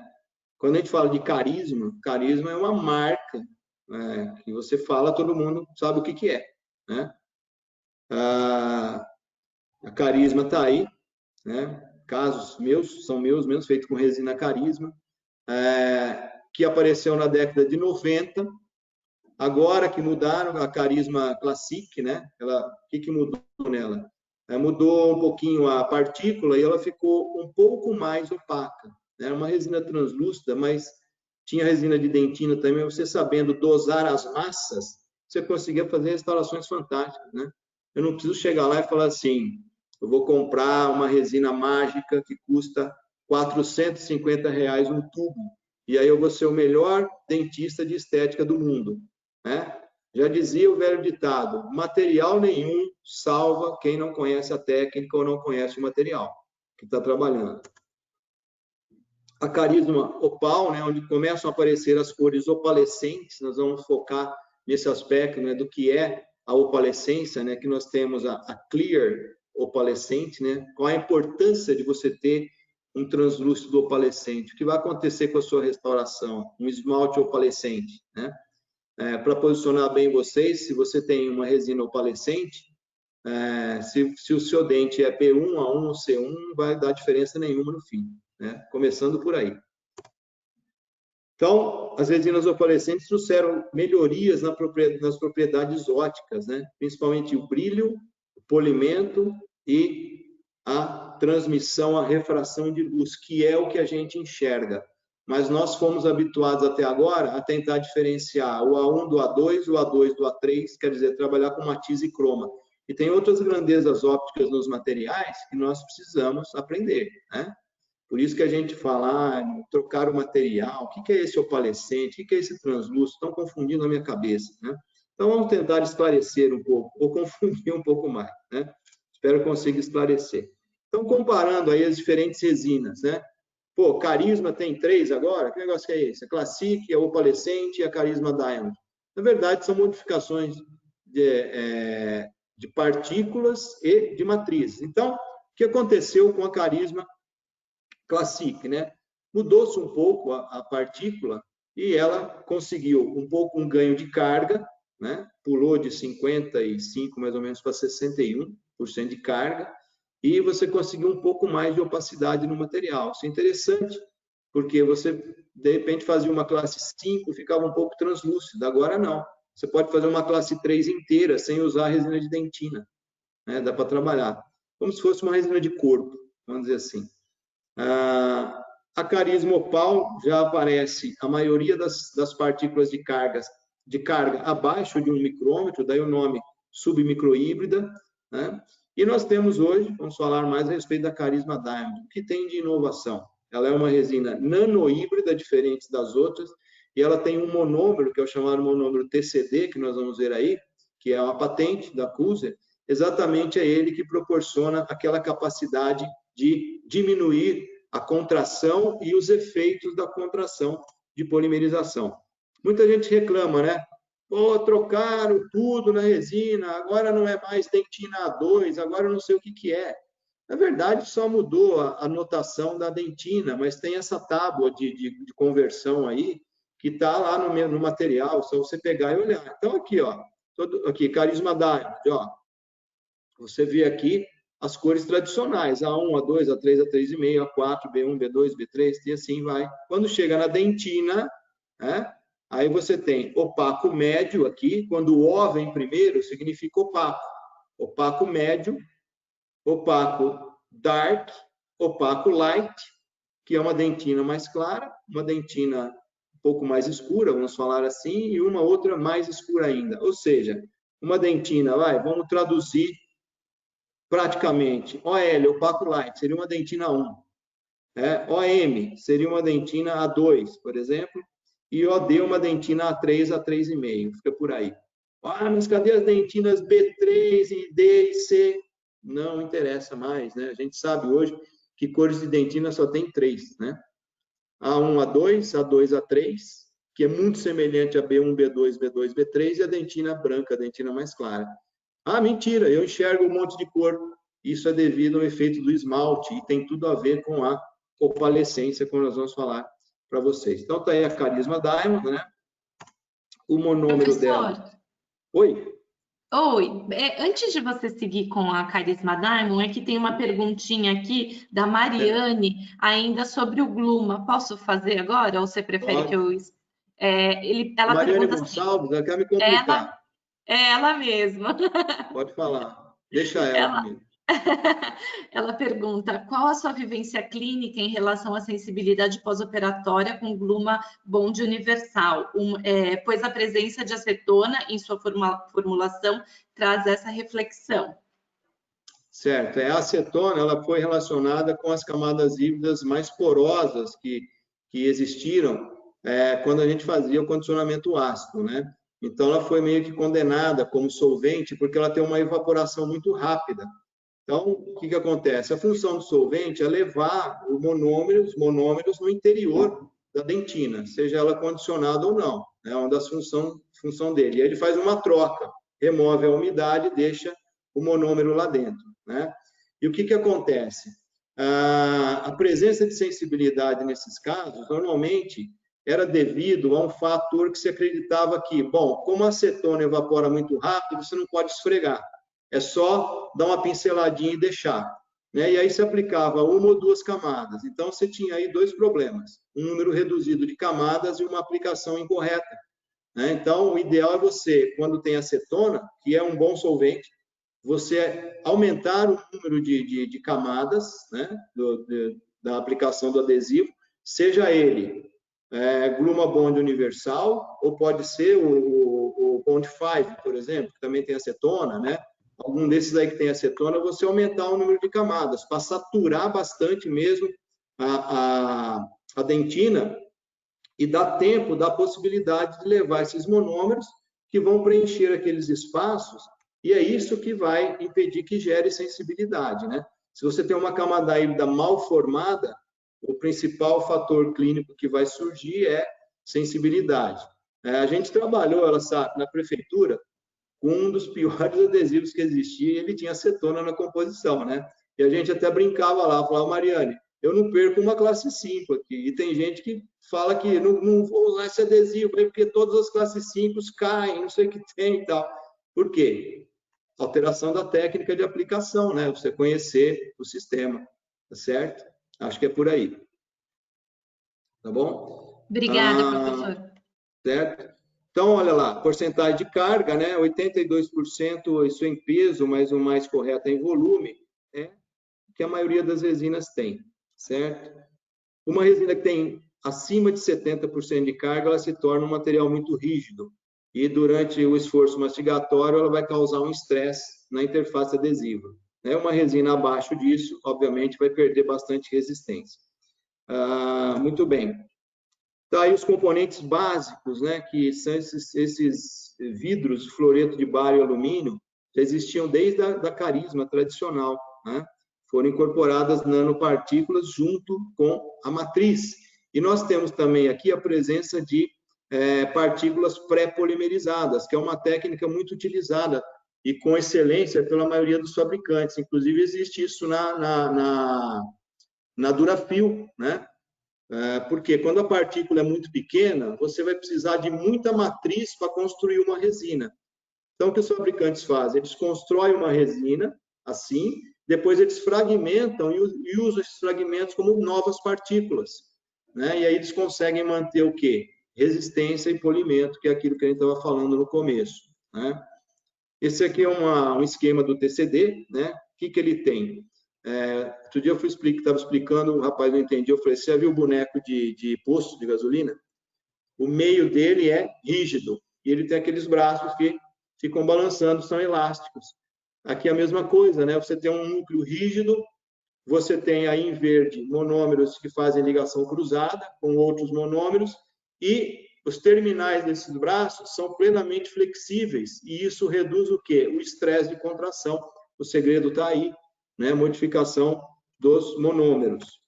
Quando a gente fala de carisma, carisma é uma marca, né, que você fala, todo mundo sabe o que é, né? A carisma está aí, né? Casos meus, são meus mesmo, feito com resina carisma, que apareceu na década de 90, agora que mudaram a carisma Classic, né? O que mudou nela? Mudou um pouquinho a partícula e ela ficou um pouco mais opaca. Era uma resina translúcida, mas tinha resina de dentina também. Você sabendo dosar as massas, você conseguia fazer instalações fantásticas, né? Eu não preciso chegar lá e falar assim, eu vou comprar uma resina mágica que custa R$450 um tubo, e aí eu vou ser o melhor dentista de estética do mundo, né? Já dizia o velho ditado, material nenhum salva quem não conhece a técnica ou não conhece o material que está trabalhando. A carisma opal, né, onde começam a aparecer as cores opalescentes, nós vamos focar nesse aspecto, né, do que é a opalescência, né, que nós temos a clear opalescente, né, qual a importância de você ter um translúcido opalescente, o que vai acontecer com a sua restauração, um esmalte opalescente, né? Para posicionar bem vocês, se você tem uma resina opalescente, se o seu dente é P1, A1 ou C1, não vai dar diferença nenhuma no fim, né? Começando por aí. Então, as resinas opalescentes trouxeram melhorias nas propriedades ópticas, né? Principalmente o brilho, o polimento e a transmissão, a refração de luz, que é o que a gente enxerga. Mas nós fomos habituados até agora a tentar diferenciar o A1 do A2, o A2 do A3, quer dizer, trabalhar com matiz e croma. E tem outras grandezas ópticas nos materiais que nós precisamos aprender, né? Por isso que a gente fala, trocar o material, o que é esse opalescente, o que é esse translúcido, estão confundindo a minha cabeça, né? Então, vamos tentar esclarecer um pouco, ou confundir um pouco mais, né? Espero que consiga esclarecer. Então, comparando aí as diferentes resinas, né? Pô, Carisma tem 3 agora? Que negócio que é esse? A Classic, a Opalescente e a Carisma Diamond. Na verdade, são modificações de partículas e de matrizes. Então, o que aconteceu com a Carisma Classic, né? Mudou-se um pouco a partícula e ela conseguiu um pouco um ganho de carga, né? Pulou de 55 mais ou menos para 61% de carga, e você conseguiu um pouco mais de opacidade no material. Isso é interessante, porque você, de repente, fazia uma classe 5 e ficava um pouco translúcida. Agora, não. Você pode fazer uma classe 3 inteira, sem usar resina de dentina, né? Dá para trabalhar. Como se fosse uma resina de corpo, vamos dizer assim. A carisma opal já aparece a maioria das partículas de carga abaixo de 1 micrômetro, daí o nome submicrohíbrida, né? E nós temos hoje, vamos falar mais a respeito da Carisma Diamond. O que tem de inovação? Ela é uma resina nanohíbrida, diferente das outras, e ela tem um monômero, que é o chamado monômero TCD, que nós vamos ver aí, que é uma patente da Kuser, exatamente é ele que proporciona aquela capacidade de diminuir a contração e os efeitos da contração de polimerização. Muita gente reclama, né? Pô, trocaram tudo na resina, agora não é mais dentina A2, agora não sei o que é. Na verdade, só mudou a notação da dentina, mas tem essa tábua de conversão aí, que está lá no material, só você pegar e olhar. Então, aqui, ó, aqui, Carisma Diamond, ó. Você vê aqui as cores tradicionais, A1, A2, A3, A3,5, A4, B1, B2, B3, e assim vai. Quando chega na dentina, né, Aí você tem opaco médio aqui, quando o O vem primeiro, significa opaco. Opaco médio, opaco dark, opaco light, que é uma dentina mais clara, uma dentina um pouco mais escura, vamos falar assim, e uma outra mais escura ainda. Ou seja, uma dentina, vamos traduzir praticamente, OL, opaco light, seria uma dentina 1. OM seria uma dentina A2, por exemplo, e OD uma dentina A3, A3,5, fica por aí. Mas cadê as dentinas B3 e D e C? Não interessa mais, né? A gente sabe hoje que cores de dentina só tem 3, né? A1, A2, A2, A3, que é muito semelhante a B1, B2, B2, B3, e a dentina branca, a dentina mais clara. Mentira, eu enxergo um monte de cor. Isso é devido ao efeito do esmalte e tem tudo a ver com a opalescência, como nós vamos falar para vocês. Então, está aí a Carisma Diamond, né? O monômero dela. Oi? Oi, antes de você seguir com a Carisma Diamond, é que tem uma perguntinha aqui da Mariane, ainda sobre o Gluma. Posso fazer agora? Ou você prefere que eu... ela Mariane pergunta Gonçalves, assim, ela quer me complicar. ela mesma. Pode falar. Deixa ela comigo. Ela pergunta, qual a sua vivência clínica em relação à sensibilidade pós-operatória com Gluma Bond Universal? Pois a presença de acetona em sua formulação traz essa reflexão. Certo. A acetona ela foi relacionada com as camadas híbridas mais porosas que existiram quando a gente fazia o condicionamento ácido, né? Então, ela foi meio que condenada como solvente porque ela tem uma evaporação muito rápida. Então, o que acontece? A função do solvente é levar os monômeros no interior da dentina, seja ela condicionada ou não. É uma das função dele. E aí ele faz uma troca, remove a umidade e deixa o monômero lá dentro, né? E o que acontece? A presença de sensibilidade nesses casos, normalmente, era devido a um fator que se acreditava que, bom, como a acetona evapora muito rápido, você não pode esfregar. É só dar uma pinceladinha e deixar. Né? E aí se aplicava uma ou duas camadas. Então, você tinha aí dois problemas. Um número reduzido de camadas e uma aplicação incorreta. Né? Então, o ideal é você, quando tem acetona, que é um bom solvente, você aumentar o número de camadas, né? Da aplicação do adesivo, seja ele Gluma Bond Universal, ou pode ser o Bond 5, por exemplo, que também tem acetona, né? Algum desses aí que tem acetona, você aumentar o número de camadas, para saturar bastante mesmo a dentina e dar tempo, dar possibilidade de levar esses monômeros que vão preencher aqueles espaços, e é isso que vai impedir que gere sensibilidade, né? Se você tem uma camada híbrida mal formada, o principal fator clínico que vai surgir é sensibilidade. A gente trabalhou, ela sabe, na prefeitura, com um dos piores adesivos que existia, e ele tinha acetona na composição, né? E a gente até brincava lá, falava, Mariane, eu não perco uma classe 5 aqui. E tem gente que fala que não vou usar esse adesivo aí, porque todas as classes 5 caem, não sei o que tem e tal. Por quê? Alteração da técnica de aplicação, né? Você conhecer o sistema, tá certo? Acho que é por aí. Tá bom? Obrigada, professor. Certo? Então, olha lá, porcentagem de carga, né? 82% isso em peso, mas o mais correto é em volume, que a maioria das resinas tem, certo? Uma resina que tem acima de 70% de carga, ela se torna um material muito rígido e durante o esforço mastigatório ela vai causar um estresse na interface adesiva. Uma resina abaixo disso, obviamente, vai perder bastante resistência. Muito bem. Tá aí os componentes básicos, né, que são esses vidros, fluoreto de bário e alumínio, já existiam desde a Carisma tradicional, né? Foram incorporadas nanopartículas junto com a matriz. E nós temos também aqui a presença de partículas pré-polimerizadas, que é uma técnica muito utilizada e com excelência pela maioria dos fabricantes. Inclusive, existe isso na Durafil, né? Porque quando a partícula é muito pequena, você vai precisar de muita matriz para construir uma resina. Então, o que os fabricantes fazem? Eles constroem uma resina assim, depois eles fragmentam e usam esses fragmentos como novas partículas. Né? E aí eles conseguem manter o quê? resistência e polimento, que é aquilo que a gente estava falando no começo, né? Esse aqui é um esquema do TCD, né? O que ele tem? Outro dia eu estava explicando, o rapaz não entendia, eu falei, você já viu o boneco de posto de gasolina? O meio dele é rígido, e ele tem aqueles braços que ficam balançando, são elásticos. Aqui é a mesma coisa, né? Você tem um núcleo rígido, você tem aí em verde monômeros que fazem ligação cruzada com outros monômeros, e os terminais desses braços são plenamente flexíveis, e isso reduz o quê? O estresse de contração. O segredo está aí, né? Modificação dos monômeros.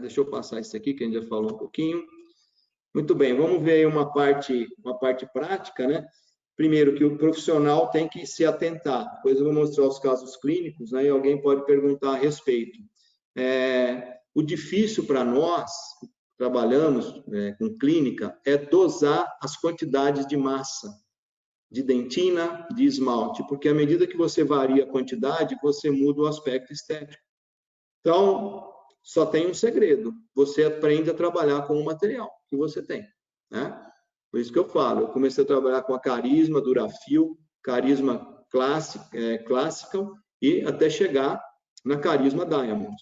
Deixa eu passar isso aqui, que a gente já falou um pouquinho. Muito bem, vamos ver aí uma parte prática, né? Primeiro, que o profissional tem que se atentar. Depois eu vou mostrar os casos clínicos, né? E alguém pode perguntar a respeito. O difícil para nós, trabalhamos com clínica, é dosar as quantidades de massa, de dentina, de esmalte, porque à medida que você varia a quantidade, você muda o aspecto estético. Então, só tem um segredo, você aprende a trabalhar com o material que você tem, né? Por isso que eu falo, eu comecei a trabalhar com a Carisma, Durafil, Carisma Classical e até chegar na Carisma Diamond.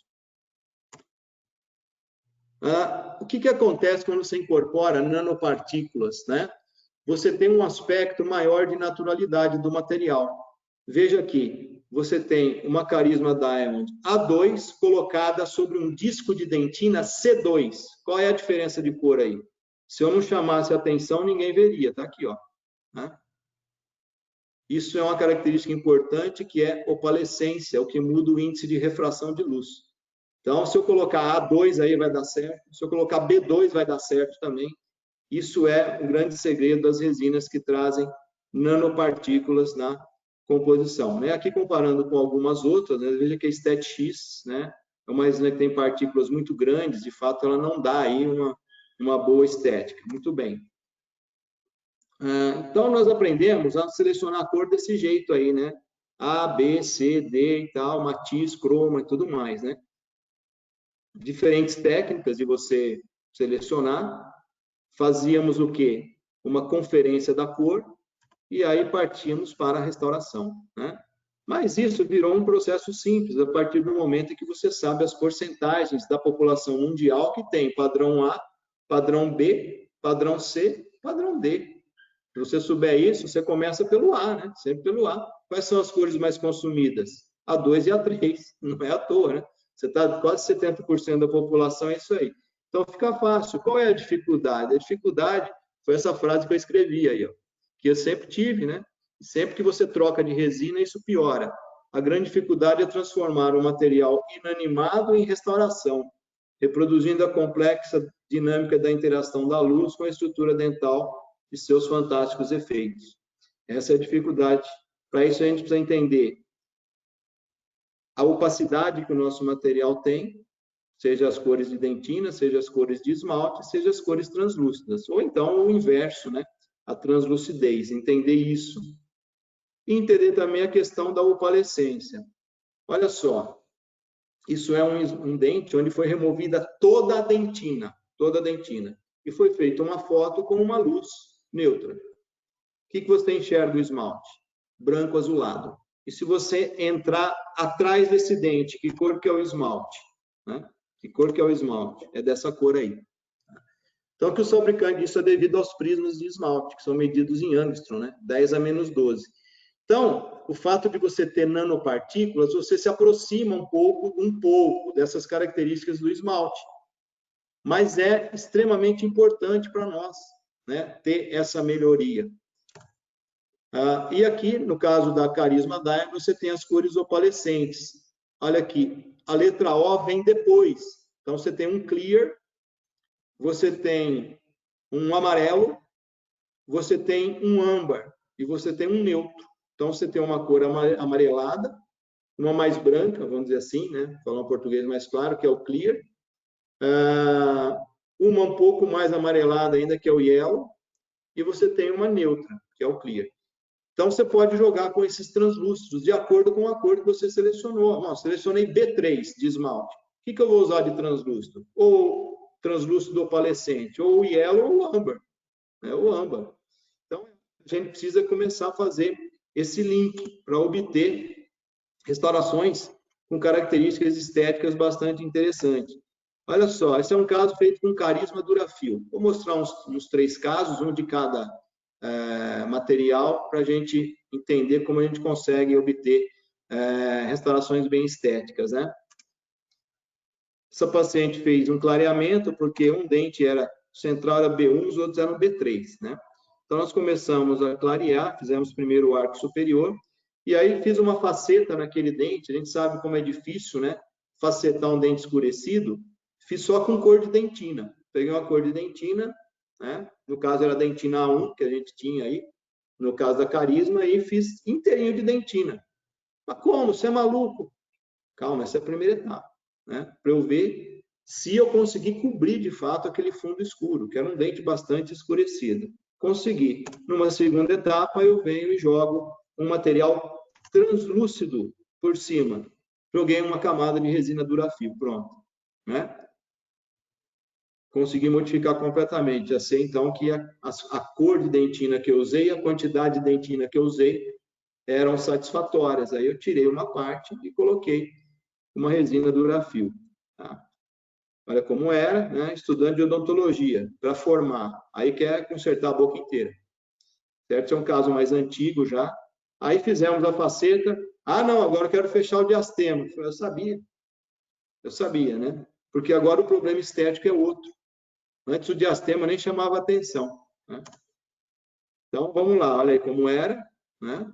O que acontece quando você incorpora nanopartículas, né? Você tem um aspecto maior de naturalidade do material. Veja aqui, você tem uma Carisma Diamond A2 colocada sobre um disco de dentina C2. Qual é a diferença de cor aí? Se eu não chamasse a atenção, ninguém veria. Está aqui, ó. Isso é uma característica importante, que é opalescência, o que muda o índice de refração de luz. Então, se eu colocar A2 aí vai dar certo, se eu colocar B2 vai dar certo também. Isso é um grande segredo das resinas que trazem nanopartículas na composição, né? Aqui comparando com algumas outras, né? Veja que a StatX, né? É uma resina que tem partículas muito grandes, de fato ela não dá aí uma boa estética. Muito bem. Então nós aprendemos a selecionar a cor desse jeito aí, né? A, B, C, D e tal, matiz, croma e tudo mais, né? Diferentes técnicas de você selecionar. Fazíamos o quê? Uma conferência da cor, e aí partimos para a restauração, né? Mas isso virou um processo simples, a partir do momento em que você sabe as porcentagens da população mundial que tem padrão A, padrão B, padrão C, padrão D. Se você souber isso, você começa pelo A, né? Sempre pelo A. Quais são as cores mais consumidas? A2 e A3, não é à toa, né? Você está quase 70% da população, é isso aí. Então fica fácil. Qual é a dificuldade? A dificuldade foi essa frase que eu escrevi aí, ó, que eu sempre tive, né? Sempre que você troca de resina, isso piora. A grande dificuldade é transformar um material inanimado em restauração, reproduzindo a complexa dinâmica da interação da luz com a estrutura dental e seus fantásticos efeitos. Essa é a dificuldade. Para isso, a gente precisa entender a opacidade que o nosso material tem, seja as cores de dentina, seja as cores de esmalte, seja as cores translúcidas, ou então o inverso, né? A translucidez, entender isso. E entender também a questão da opalescência. Olha só, isso é um dente onde foi removida toda a dentina, e foi feita uma foto com uma luz neutra. O que você enxerga do esmalte? Branco azulado. E se você entrar atrás desse dente, que cor que é o esmalte? Né? Que cor que é o esmalte? É dessa cor aí. Então, que o fabricante disso é devido aos prismas de esmalte, que são medidos em angstrom, né? 10 a menos 12. Então, o fato de você ter nanopartículas, você se aproxima um pouco dessas características do esmalte. Mas é extremamente importante para nós, né, ter essa melhoria. E aqui, no caso da Carisma Diamond, você tem as cores opalescentes. Olha aqui, a letra O vem depois. Então, você tem um clear, você tem um amarelo, você tem um âmbar e você tem um neutro. Então, você tem uma cor amarelada, uma mais branca, vamos dizer assim, né? Falando português mais claro, que é o clear. Uma um pouco mais amarelada ainda, que é o yellow. E você tem uma neutra, que é o clear. Então, você pode jogar com esses translúcidos, de acordo com a cor que você selecionou. Selecionei B3 de esmalte. O que eu vou usar de translúcido? Ou translúcido opalescente, ou o yellow ou o âmbar, né? O âmbar. Então, a gente precisa começar a fazer esse link para obter restaurações com características estéticas bastante interessantes. Olha só, esse é um caso feito com carisma Durafil. Vou mostrar uns 3 casos, um de cada material, para a gente entender como a gente consegue obter restaurações bem estéticas, né? Essa paciente fez um clareamento, porque um dente central era B1, os outros eram B3, né? Então, nós começamos a clarear, fizemos primeiro o arco superior, e aí fiz uma faceta naquele dente. A gente sabe como é difícil, né? Facetar um dente escurecido. Fiz só com cor de dentina. Peguei uma cor de dentina, né? No caso era dentina A1, que a gente tinha aí, no caso da carisma, e fiz inteirinho de dentina. Mas como? Você é maluco? Calma, essa é a primeira etapa, né? Para eu ver se eu consegui cobrir de fato aquele fundo escuro, que era um dente bastante escurecido. Consegui. Numa segunda etapa, eu venho e jogo um material translúcido por cima. Joguei uma camada de resina Durafil, pronto, né? Consegui modificar completamente. Já sei, então, que a cor de dentina que eu usei, a quantidade de dentina que eu usei eram satisfatórias. Aí eu tirei uma parte e coloquei uma resina Durafil. Tá? Olha como era, né? Estudante de odontologia, para formar. Aí quer consertar a boca inteira. Certo? Esse é um caso mais antigo já. Aí fizemos a faceta. Ah, não, agora eu quero fechar o diastema. Eu sabia, né? Porque agora o problema estético é outro. Antes o diastema nem chamava atenção, né? Então, vamos lá, olha aí como era, né?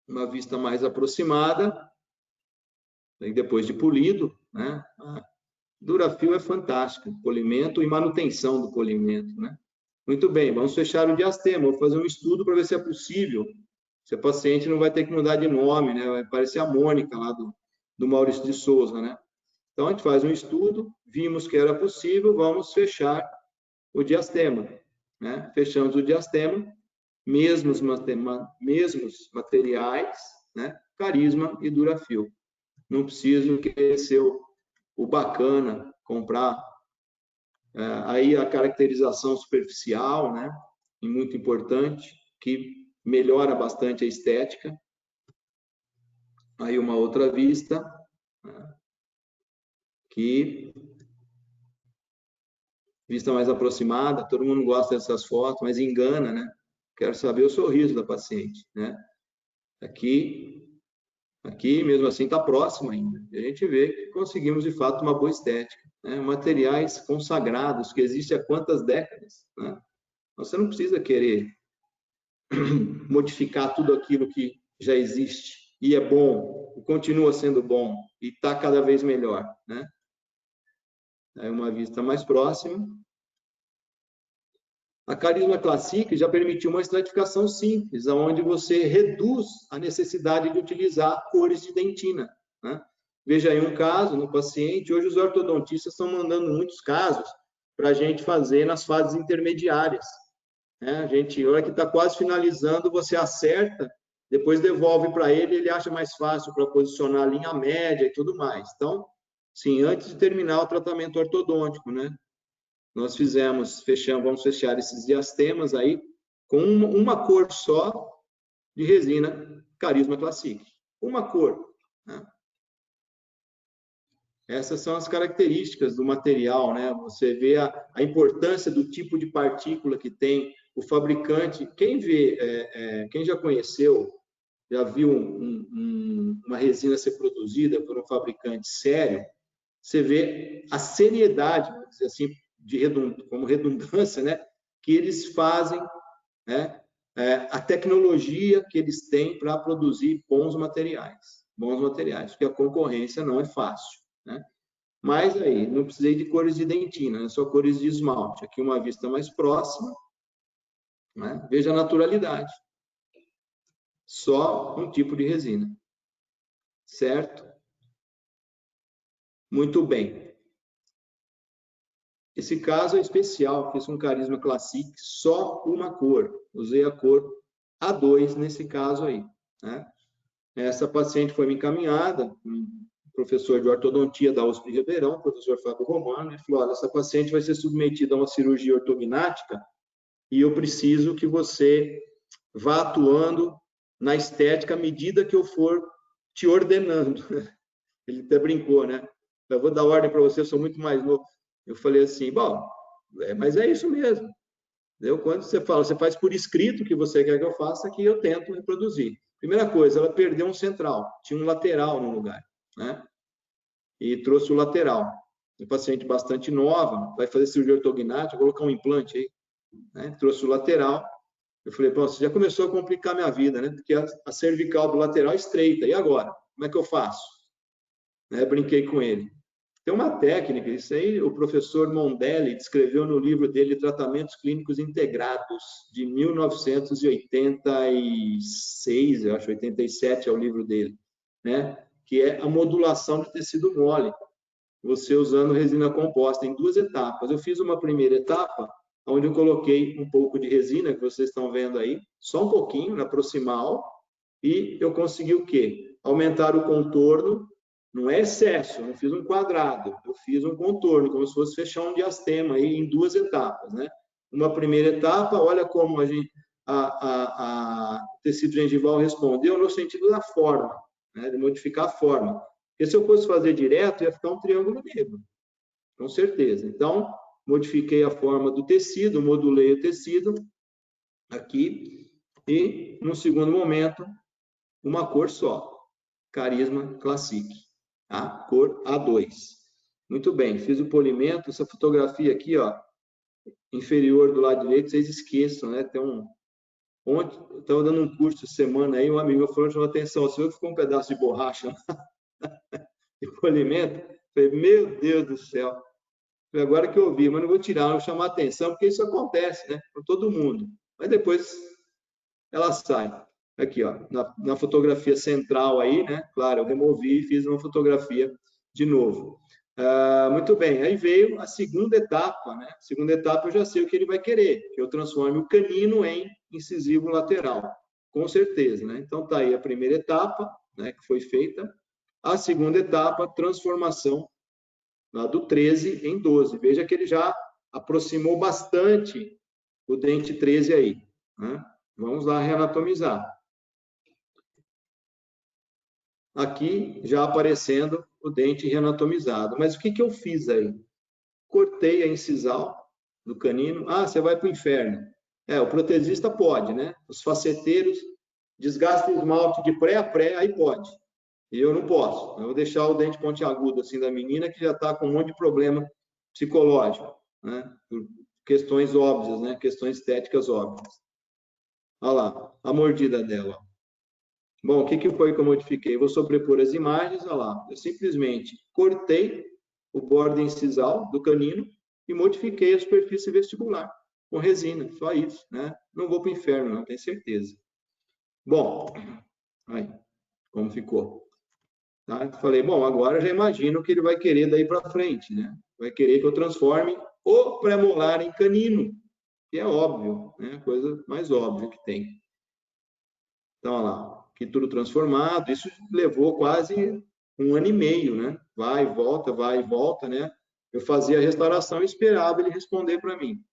Uma vista mais aproximada, e depois de polido, né? A Durafil é fantástica, polimento e manutenção do polimento, né? Muito bem, vamos fechar o diastema, vou fazer um estudo para ver se é possível, se a paciente não vai ter que mudar de nome, né? Vai parecer a Mônica lá do Maurício de Souza, né? Então, a gente faz um estudo, vimos que era possível, vamos fechar o diastema, né? Fechamos o diastema, mesmos materiais, né? Carisma e Durafil. Não preciso querer ser o bacana, comprar. Aí a caracterização superficial, né? E muito importante, que melhora bastante a estética. Aí uma outra vista, né? Que vista mais aproximada, todo mundo gosta dessas fotos, mas engana, né? Quero saber o sorriso da paciente, né? Aqui mesmo assim está próximo ainda. E a gente vê que conseguimos, de fato, uma boa estética, né? Materiais consagrados, que existem há quantas décadas, né? Você não precisa querer modificar tudo aquilo que já existe e é bom, e continua sendo bom, e está cada vez melhor, né? Aí uma vista mais próxima. A Carisma Classic já permitiu uma estratificação simples, onde você reduz a necessidade de utilizar cores de dentina, né? Veja aí um caso no paciente. Hoje os ortodontistas estão mandando muitos casos para a gente fazer nas fases intermediárias, né? A gente, a hora que está quase finalizando, você acerta, depois devolve para ele, ele acha mais fácil para posicionar a linha média e tudo mais. Então, sim, antes de terminar o tratamento ortodôntico, né? Nós vamos fechar esses diastemas aí com uma cor só de resina Carisma Classic. Uma cor, né? Essas são as características do material, né? Você vê a importância do tipo de partícula que tem o fabricante. Quem já conheceu, já viu uma resina ser produzida por um fabricante sério, você vê a seriedade, vamos dizer assim, como redundância, né? Que eles fazem, né? A tecnologia que eles têm para produzir bons materiais, porque a concorrência não é fácil, né? Mas aí, não precisei de cores de dentina, né? Só cores de esmalte. Aqui uma vista mais próxima, né? Veja a naturalidade. Só um tipo de resina. Certo? Muito bem. Esse caso é especial, fiz um Carisma Classic, só uma cor. Usei a cor A2 nesse caso aí, né? Essa paciente foi me encaminhada, professor de ortodontia da USP de Ribeirão, o professor Fábio Romano, ele falou, olha, essa paciente vai ser submetida a uma cirurgia ortognática e eu preciso que você vá atuando na estética à medida que eu for te ordenando. Ele até brincou, né? Eu vou dar ordem para você, eu sou muito mais novo. Eu falei assim, bom, mas é isso mesmo. Quando você fala, você faz por escrito o que você quer que eu faça, que eu tento reproduzir. Primeira coisa, ela perdeu um central, tinha um lateral no lugar, né? E trouxe o lateral. Um paciente bastante nova, vai fazer cirurgia ortognática, colocar um implante aí, né? Trouxe o lateral. Eu falei, pô, você já começou a complicar minha vida, né? Porque a cervical do lateral é estreita. E agora? Como é que eu faço? Né? Brinquei com ele. Tem uma técnica, isso aí o professor Mondelli descreveu no livro dele, Tratamentos Clínicos Integrados, de 1986, eu acho, 87 é o livro dele, né? Que é a modulação de tecido mole, você usando resina composta em 2 etapas. Eu fiz uma primeira etapa, onde eu coloquei um pouco de resina, que vocês estão vendo aí, só um pouquinho, na proximal, e eu consegui o quê? Aumentar o contorno. Não é excesso, eu não fiz um quadrado, eu fiz um contorno, como se fosse fechar um diastema aí em 2 etapas, né? Uma primeira etapa, olha como o tecido gengival respondeu no sentido da forma, né? De modificar a forma. Porque se eu fosse fazer direto, ia ficar um triângulo negro, com certeza. Então, modifiquei a forma do tecido, modulei o tecido aqui, e, no segundo momento, uma cor só, Carisma Classic. A cor A2. Muito bem, fiz o polimento. Essa fotografia aqui, ó, inferior do lado direito, vocês esqueçam, né? Tem um. Ontem, eu estava dando um curso de semana aí, um amigo falou, chamou atenção, você viu que ficou um pedaço de borracha de polimento? Eu falei, meu Deus do céu. Falei, agora que eu vi, mas não vou tirar, não vou chamar atenção, porque isso acontece, né? Com todo mundo. Mas depois ela sai. Aqui, ó, na fotografia central aí, né? Claro, eu removi e fiz uma fotografia de novo. Muito bem, aí veio a segunda etapa, né? A segunda etapa eu já sei o que ele vai querer, que eu transforme o canino em incisivo lateral, com certeza, né? Então tá aí a primeira etapa, né, que foi feita. A segunda etapa, transformação do 13 em 12. Veja que ele já aproximou bastante o dente 13 aí, né? Vamos lá reanatomizar. Aqui já aparecendo o dente reanatomizado. Mas o que eu fiz aí? Cortei a incisal do canino. Ah, você vai para o inferno. O protesista pode, né? Os faceteiros desgastam o esmalte de pré a pré, aí pode. E eu não posso. Eu vou deixar o dente pontiagudo assim da menina que já está com um monte de problema psicológico, né? Por questões óbvias, né? Questões estéticas óbvias. Olha lá, a mordida dela. Bom, o que foi que eu modifiquei? Eu vou sobrepor as imagens, olha lá. Eu simplesmente cortei o bordo incisal do canino e modifiquei a superfície vestibular com resina, só isso, né? Não vou para o inferno, não, tenho certeza. Bom, aí, como ficou? Tá? Falei, bom, agora eu já imagino que ele vai querer daí para frente, né? Vai querer que eu transforme o premolar em canino, que é óbvio, né? A coisa mais óbvia que tem. Então, olha lá, aqui tudo transformado. Isso levou quase 1 ano e meio, né? Vai e volta, né? Eu fazia a restauração e esperava ele responder para mim.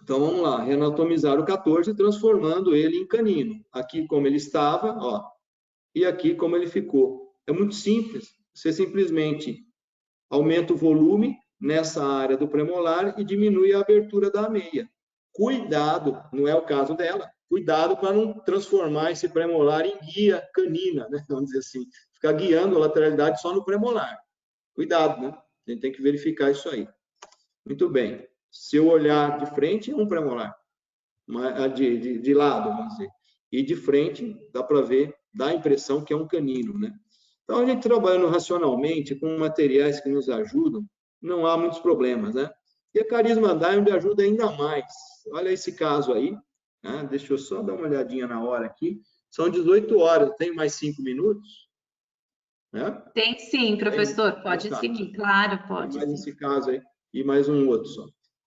Então, vamos lá, reanatomizar o 14, transformando ele em canino. Aqui como ele estava, ó, e aqui como ele ficou. É muito simples. Você simplesmente aumenta o volume nessa área do premolar e diminui a abertura da ameia. Cuidado, não é o caso dela. Cuidado para não transformar esse premolar em guia canina, né? Vamos dizer assim, ficar guiando a lateralidade só no premolar. Cuidado, né? A gente tem que verificar isso aí. Muito bem. Se eu olhar de frente, é um premolar. De lado, vamos dizer. E de frente, dá para ver, dá a impressão que é um canino, né? Então, a gente trabalhando racionalmente, com materiais que nos ajudam, não há muitos problemas, né? E a Carisma Diamond ajuda ainda mais. Olha esse caso aí, né? Deixa eu só dar uma olhadinha na hora aqui. São 18 horas, tem mais 5 minutos? Né? Tem sim, professor, pode seguir, claro, pode. Mais esse caso aí, e mais um outro só.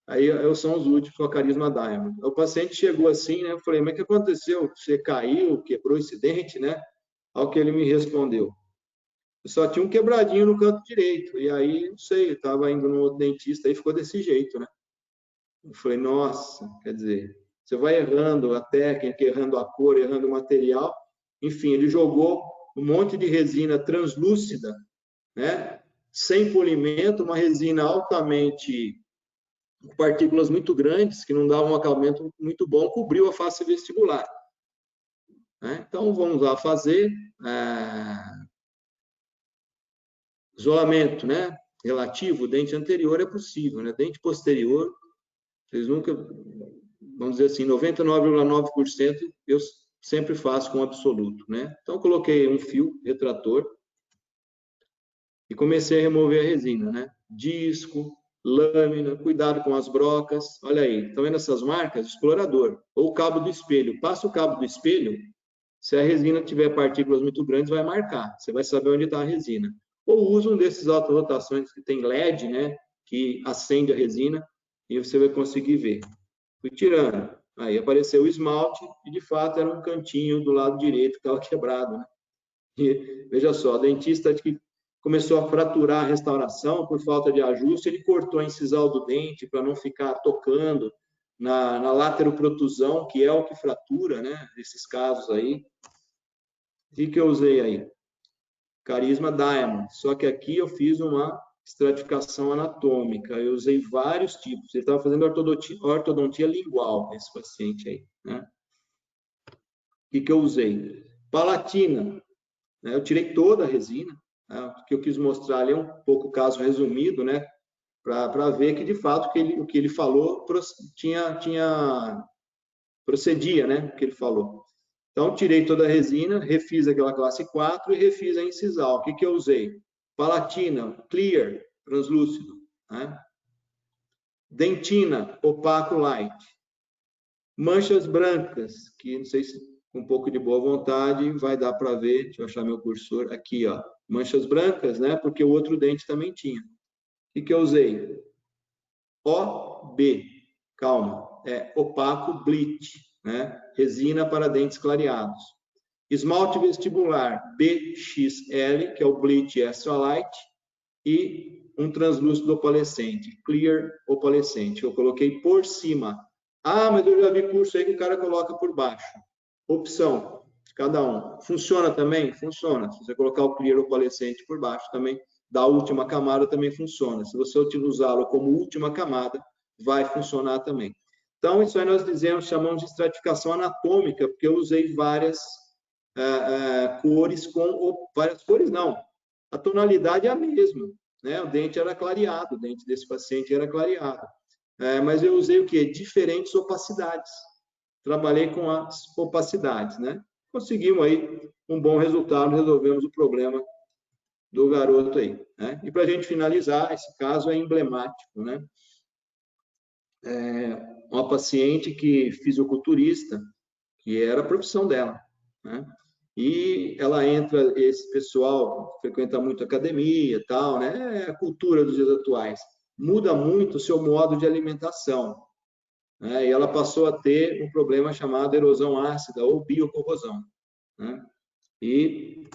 Aí são os últimos com a Carisma Diamond. O paciente chegou assim, né? Eu falei, mas o que aconteceu? Você caiu, quebrou esse dente, né? Ao que ele me respondeu. só tinha um quebradinho no canto direito. E aí, não sei, eu estava indo no outro dentista e ficou desse jeito, né? Eu falei, nossa, quer dizer, você vai errando a técnica, errando a cor, errando o material. Enfim, ele jogou um monte de resina translúcida, né? Sem polimento, uma resina altamente, com partículas muito grandes, que não dava um acabamento muito bom, cobriu a face vestibular. Né? Então, vamos lá fazer isolamento, né? Relativo, dente anterior é possível, né? Dente posterior, vocês nunca, vamos dizer assim, 99,9% eu sempre faço com absoluto, né? Então, coloquei um fio retrator e comecei a remover a resina, né? Disco, lâmina, cuidado com as brocas. Olha aí, estão vendo essas marcas? Explorador. Ou o cabo do espelho. Passa o cabo do espelho, se a resina tiver partículas muito grandes, vai marcar. Você vai saber onde está a resina. Ou usa um desses autorrotações que tem LED, né? Que acende a resina e você vai conseguir ver. Fui tirando. Aí apareceu o esmalte e, de fato, era um cantinho do lado direito que estava quebrado, né? E, veja só, o dentista que começou a fraturar a restauração por falta de ajuste, ele cortou a incisal do dente para não ficar tocando na lateroprotusão, que é o que fratura, né? Nesses casos aí. O que eu usei aí? Carisma Diamond. Só que aqui eu fiz uma estratificação anatômica. Eu usei vários tipos. Ele estava fazendo ortodontia lingual, esse paciente aí, né? O que eu usei? Palatina. Eu tirei toda a resina. Né? O que eu quis mostrar ali é um pouco o caso resumido, né? Para ver que, de fato, o que ele falou procedia, né? O que ele falou. Então, tirei toda a resina, refiz aquela classe 4 e refiz a incisal. O que eu usei? Palatina, clear, translúcido. Né? Dentina, opaco, light. Manchas brancas, que não sei se com um pouco de boa vontade vai dar para ver. Deixa eu achar meu cursor. Aqui, ó. Manchas brancas, né? Porque o outro dente também tinha. O que eu usei? OB, calma, é opaco bleach, né? Resina para dentes clareados. Esmalte vestibular BXL, que é o bleach extra light, e um translúcido opalescente, clear opalescente. Eu coloquei por cima. Ah, mas eu já vi curso aí que o cara coloca por baixo. Opção de cada um. Funciona também? Funciona. Se você colocar o clear opalescente por baixo também, da última camada também funciona. Se você usá-lo como última camada, vai funcionar também. Então, isso aí nós chamamos de estratificação anatômica, porque eu usei várias cores várias cores não. A tonalidade é a mesma, né? O dente era clareado, o dente desse paciente era clareado. Mas eu usei o quê? Diferentes opacidades. Trabalhei com as opacidades, né? Conseguimos aí um bom resultado, resolvemos o problema do garoto aí, né? E para a gente finalizar, esse caso é emblemático, né? Uma paciente que fisiculturista, que era a profissão dela, né? E ela entra, esse pessoal frequenta muito academia, tal, né? É a cultura dos dias atuais. Muda muito o seu modo de alimentação, né? E ela passou a ter um problema chamado erosão ácida ou biocorrosão, né? E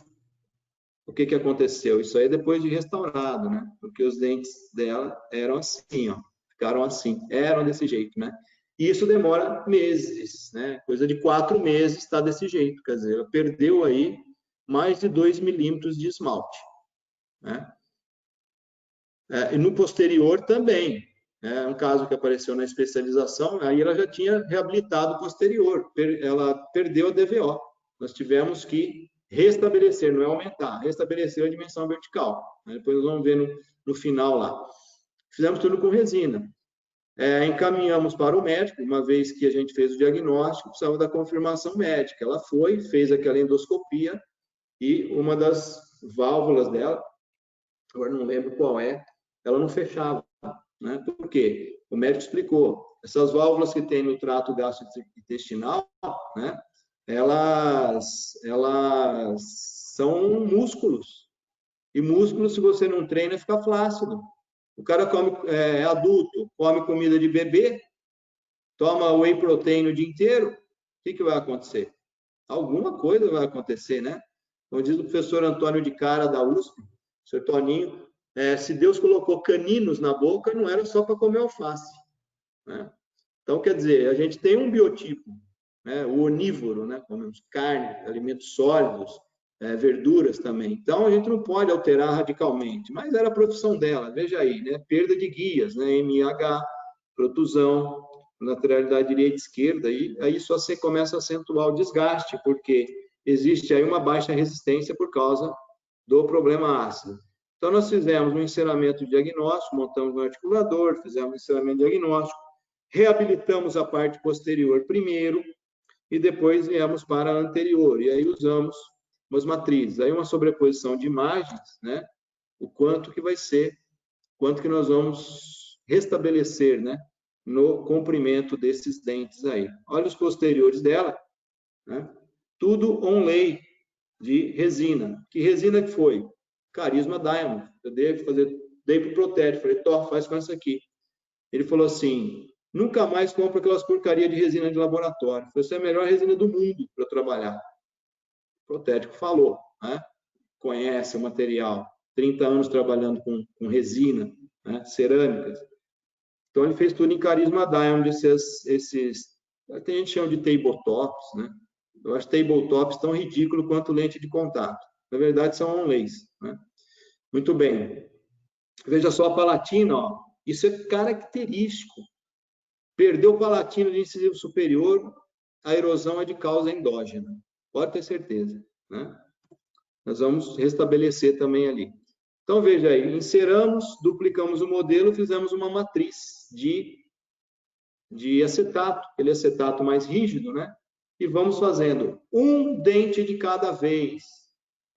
o que aconteceu? Isso aí é depois de restaurado, né? Porque os dentes dela eram assim, ó, ficaram assim, eram desse jeito, né? E isso demora meses, né? Coisa de 4 meses está desse jeito, quer dizer, ela perdeu aí mais de 2 milímetros de esmalte, né? E no posterior também, né? Um caso que apareceu na especialização, aí ela já tinha reabilitado o posterior, ela perdeu a DVO. Nós tivemos que restabelecer, não é aumentar, restabelecer a dimensão vertical. Depois nós vamos ver no final lá. Fizemos tudo com resina. Encaminhamos para o médico, uma vez que a gente fez o diagnóstico, precisava da confirmação médica. Ela foi, fez aquela endoscopia e uma das válvulas dela, agora não lembro qual é, ela não fechava. Né? Por quê? O médico explicou. Essas válvulas que tem no trato gastrointestinal, né? Elas são músculos. E músculo, se você não treina, fica flácido. O cara é adulto, come comida de bebê, toma whey protein o dia inteiro, o que vai acontecer? Alguma coisa vai acontecer, né? Como diz o professor Antônio de Cara, da USP, o professor Toninho, se Deus colocou caninos na boca, não era só para comer alface, né? Então, quer dizer, a gente tem um biotipo, né? O onívoro, né? Comemos carne, alimentos sólidos, verduras também. Então, a gente não pode alterar radicalmente, mas era a profissão dela, veja aí, né? Perda de guias, né? MH, protusão, lateralidade direita e esquerda, e aí só você começa a acentuar o desgaste, porque existe aí uma baixa resistência por causa do problema ácido. Então, nós fizemos um encerramento diagnóstico, montamos um articulador, fizemos um encerramento diagnóstico, reabilitamos a parte posterior primeiro, e depois viemos para a anterior, e aí usamos umas matrizes, aí uma sobreposição de imagens, né? O quanto que vai ser, quanto que nós vamos restabelecer, né? No comprimento desses dentes aí. Olha os posteriores dela, né? Tudo onlay de resina. Que resina que foi? Carisma Diamond. Eu dei para o Protético, falei, Tó, faz com essa aqui. Ele falou assim, nunca mais compra aquelas porcaria de resina de laboratório. Essa é a melhor resina do mundo para trabalhar. O Protético falou, né? Conhece o material, 30 anos trabalhando com resina, né? Cerâmicas. Então, ele fez tudo em Carisma Diamond, tem gente que chama de tabletops, né? Eu acho tabletops tão ridículo quanto lente de contato. Na verdade, são onlays, né? Muito bem. Veja só a palatina, ó. Isso é característico. Perdeu palatina de incisivo superior, a erosão é de causa endógena. Pode ter certeza, né? Nós vamos restabelecer também ali. Então, veja aí, inseramos, duplicamos o modelo, fizemos uma matriz de acetato, aquele acetato mais rígido, né? E vamos fazendo um dente de cada vez.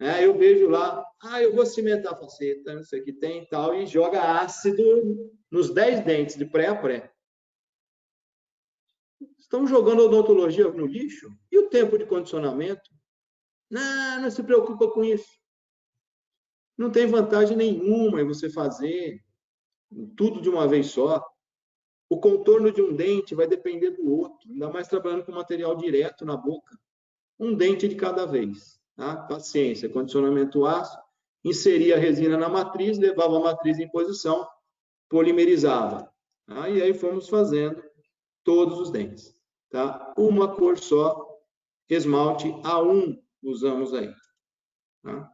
Eu vejo lá, eu vou cimentar a faceta, isso aqui tem e tal, e joga ácido nos 10 dentes, de pré a pré. Estão jogando odontologia no lixo? E o tempo de condicionamento? Não se preocupa com isso. Não tem vantagem nenhuma em você fazer tudo de uma vez só. O contorno de um dente vai depender do outro, ainda mais trabalhando com material direto na boca. Um dente de cada vez. Tá? Paciência, condicionamento ácido, inseria a resina na matriz, levava a matriz em posição, polimerizava. Tá? E aí fomos fazendo todos os dentes. Tá? Uma cor só, esmalte A1 usamos aí. Tá?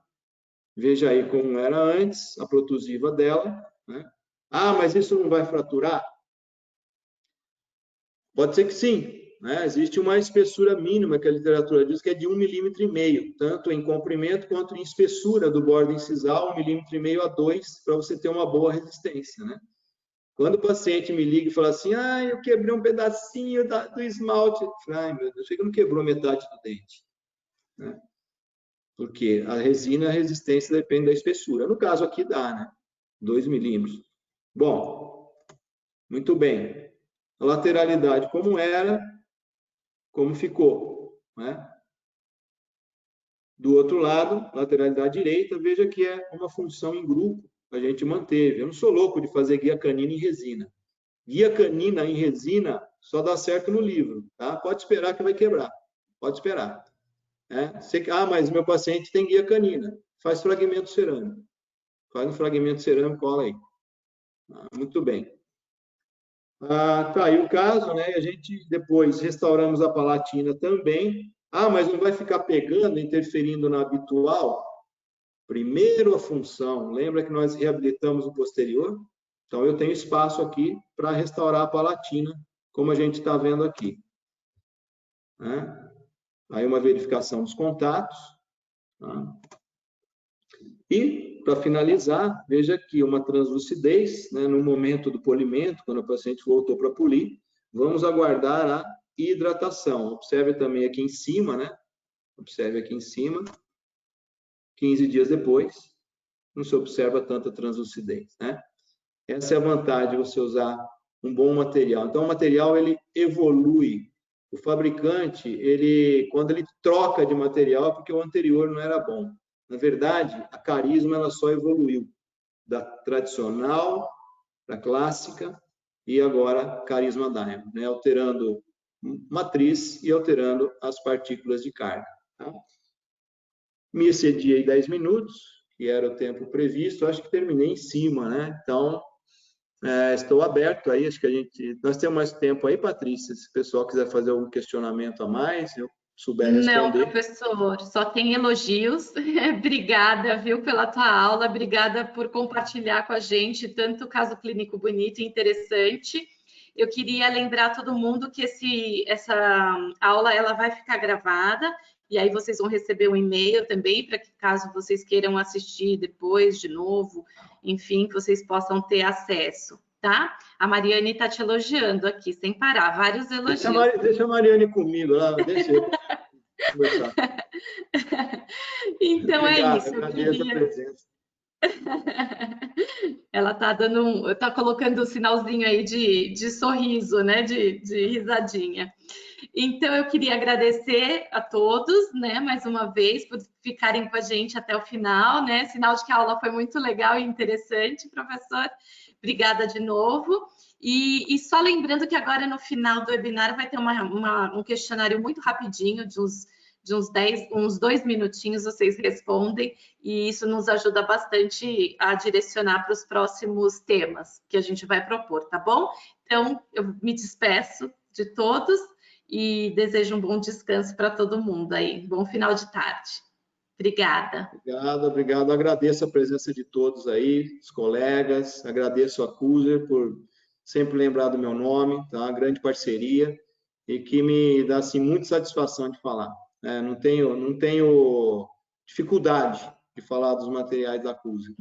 Veja aí como era antes, a protusiva dela. Né? Mas isso não vai fraturar? Pode ser que sim. Né? Existe uma espessura mínima que a literatura diz que é de 1,5 milímetro, tanto em comprimento quanto em espessura do bordo incisal, 1,5 milímetro a 2, para você ter uma boa resistência. Né? Quando o paciente me liga e fala assim, eu quebrei um pedacinho do esmalte, eu falo, meu Deus, chega, não quebrou metade do dente. Né? Porque a resina, a resistência depende da espessura. No caso aqui dá, né? 2 milímetros. Bom, muito bem. A lateralidade como era, como ficou, né? Do outro lado, lateralidade direita, veja que é uma função em grupo que a gente manteve. Eu não sou louco de fazer guia canina em resina. Guia canina em resina só dá certo no livro, tá? Pode esperar que vai quebrar. Pode esperar. Mas meu paciente tem guia canina. Faz fragmento cerâmico. Faz um fragmento cerâmico, cola aí. Muito bem. Tá aí o caso, né? A gente depois restauramos a palatina também. Mas não vai ficar pegando, interferindo na habitual? Primeiro a função. Lembra que nós reabilitamos o posterior? Então, eu tenho espaço aqui para restaurar a palatina, como a gente está vendo aqui. Né? Aí uma verificação dos contatos. Tá? E, para finalizar, veja aqui uma translucidez, né, no momento do polimento, quando o paciente voltou para polir, vamos aguardar a hidratação. Observe também aqui em cima, né? Observe aqui em cima. 15 dias depois, não se observa tanta translucidez, né? Essa é a vantagem de você usar um bom material. Então, o material, ele evolui. O fabricante, quando ele troca de material, é porque o anterior não era bom. Na verdade, a Carisma ela só evoluiu da tradicional para a clássica e agora Carisma Diamond, né? Alterando matriz e alterando as partículas de carga. Tá? Me excedi aí 10 minutos, que era o tempo previsto, acho que terminei em cima, né? Então, estou aberto aí, acho que nós temos mais tempo aí, Patrícia, se o pessoal quiser fazer algum questionamento a mais, eu souber Não, responder. professor, só tem elogios. Obrigada, viu, pela tua aula, obrigada por compartilhar com a gente tanto caso clínico bonito e interessante. Eu queria lembrar todo mundo que essa aula ela vai ficar gravada e aí vocês vão receber um e-mail também para que caso vocês queiram assistir depois de novo, enfim, que vocês possam ter acesso, tá? A Mariane está te elogiando aqui sem parar, vários elogios. Deixa a Mariane comigo lá, deixa eu conversar. Então é Obrigado, isso, eu agradeço a queria. presença. Ela tá tá colocando um sinalzinho aí de sorriso, né? De risadinha. Então eu queria agradecer a todos, né, mais uma vez, por ficarem com a gente até o final, né? Sinal de que a aula foi muito legal e interessante, professor. Obrigada de novo. E só lembrando que agora no final do webinar vai ter um questionário muito rapidinho, de uns 2 minutinhos vocês respondem, e isso nos ajuda bastante a direcionar para os próximos temas que a gente vai propor, tá bom? Então, eu me despeço de todos e desejo um bom descanso para todo mundo aí. Bom final de tarde. Obrigada. Obrigado. Agradeço a presença de todos aí, os colegas, agradeço a Cuser por sempre lembrar do meu nome, tá? Uma grande parceria e que me dá assim muita satisfação de falar. Não tenho dificuldade de falar dos materiais da Cuser.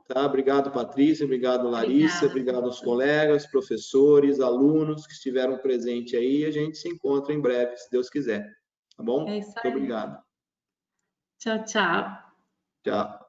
Tá? Obrigado, Patrícia, obrigado, Larissa, Obrigada. obrigado aos colegas, professores, alunos que estiveram presentes aí. A gente se encontra em breve, se Deus quiser. Tá bom? É isso Muito aí. obrigado. Tchau, tchau. Tchau.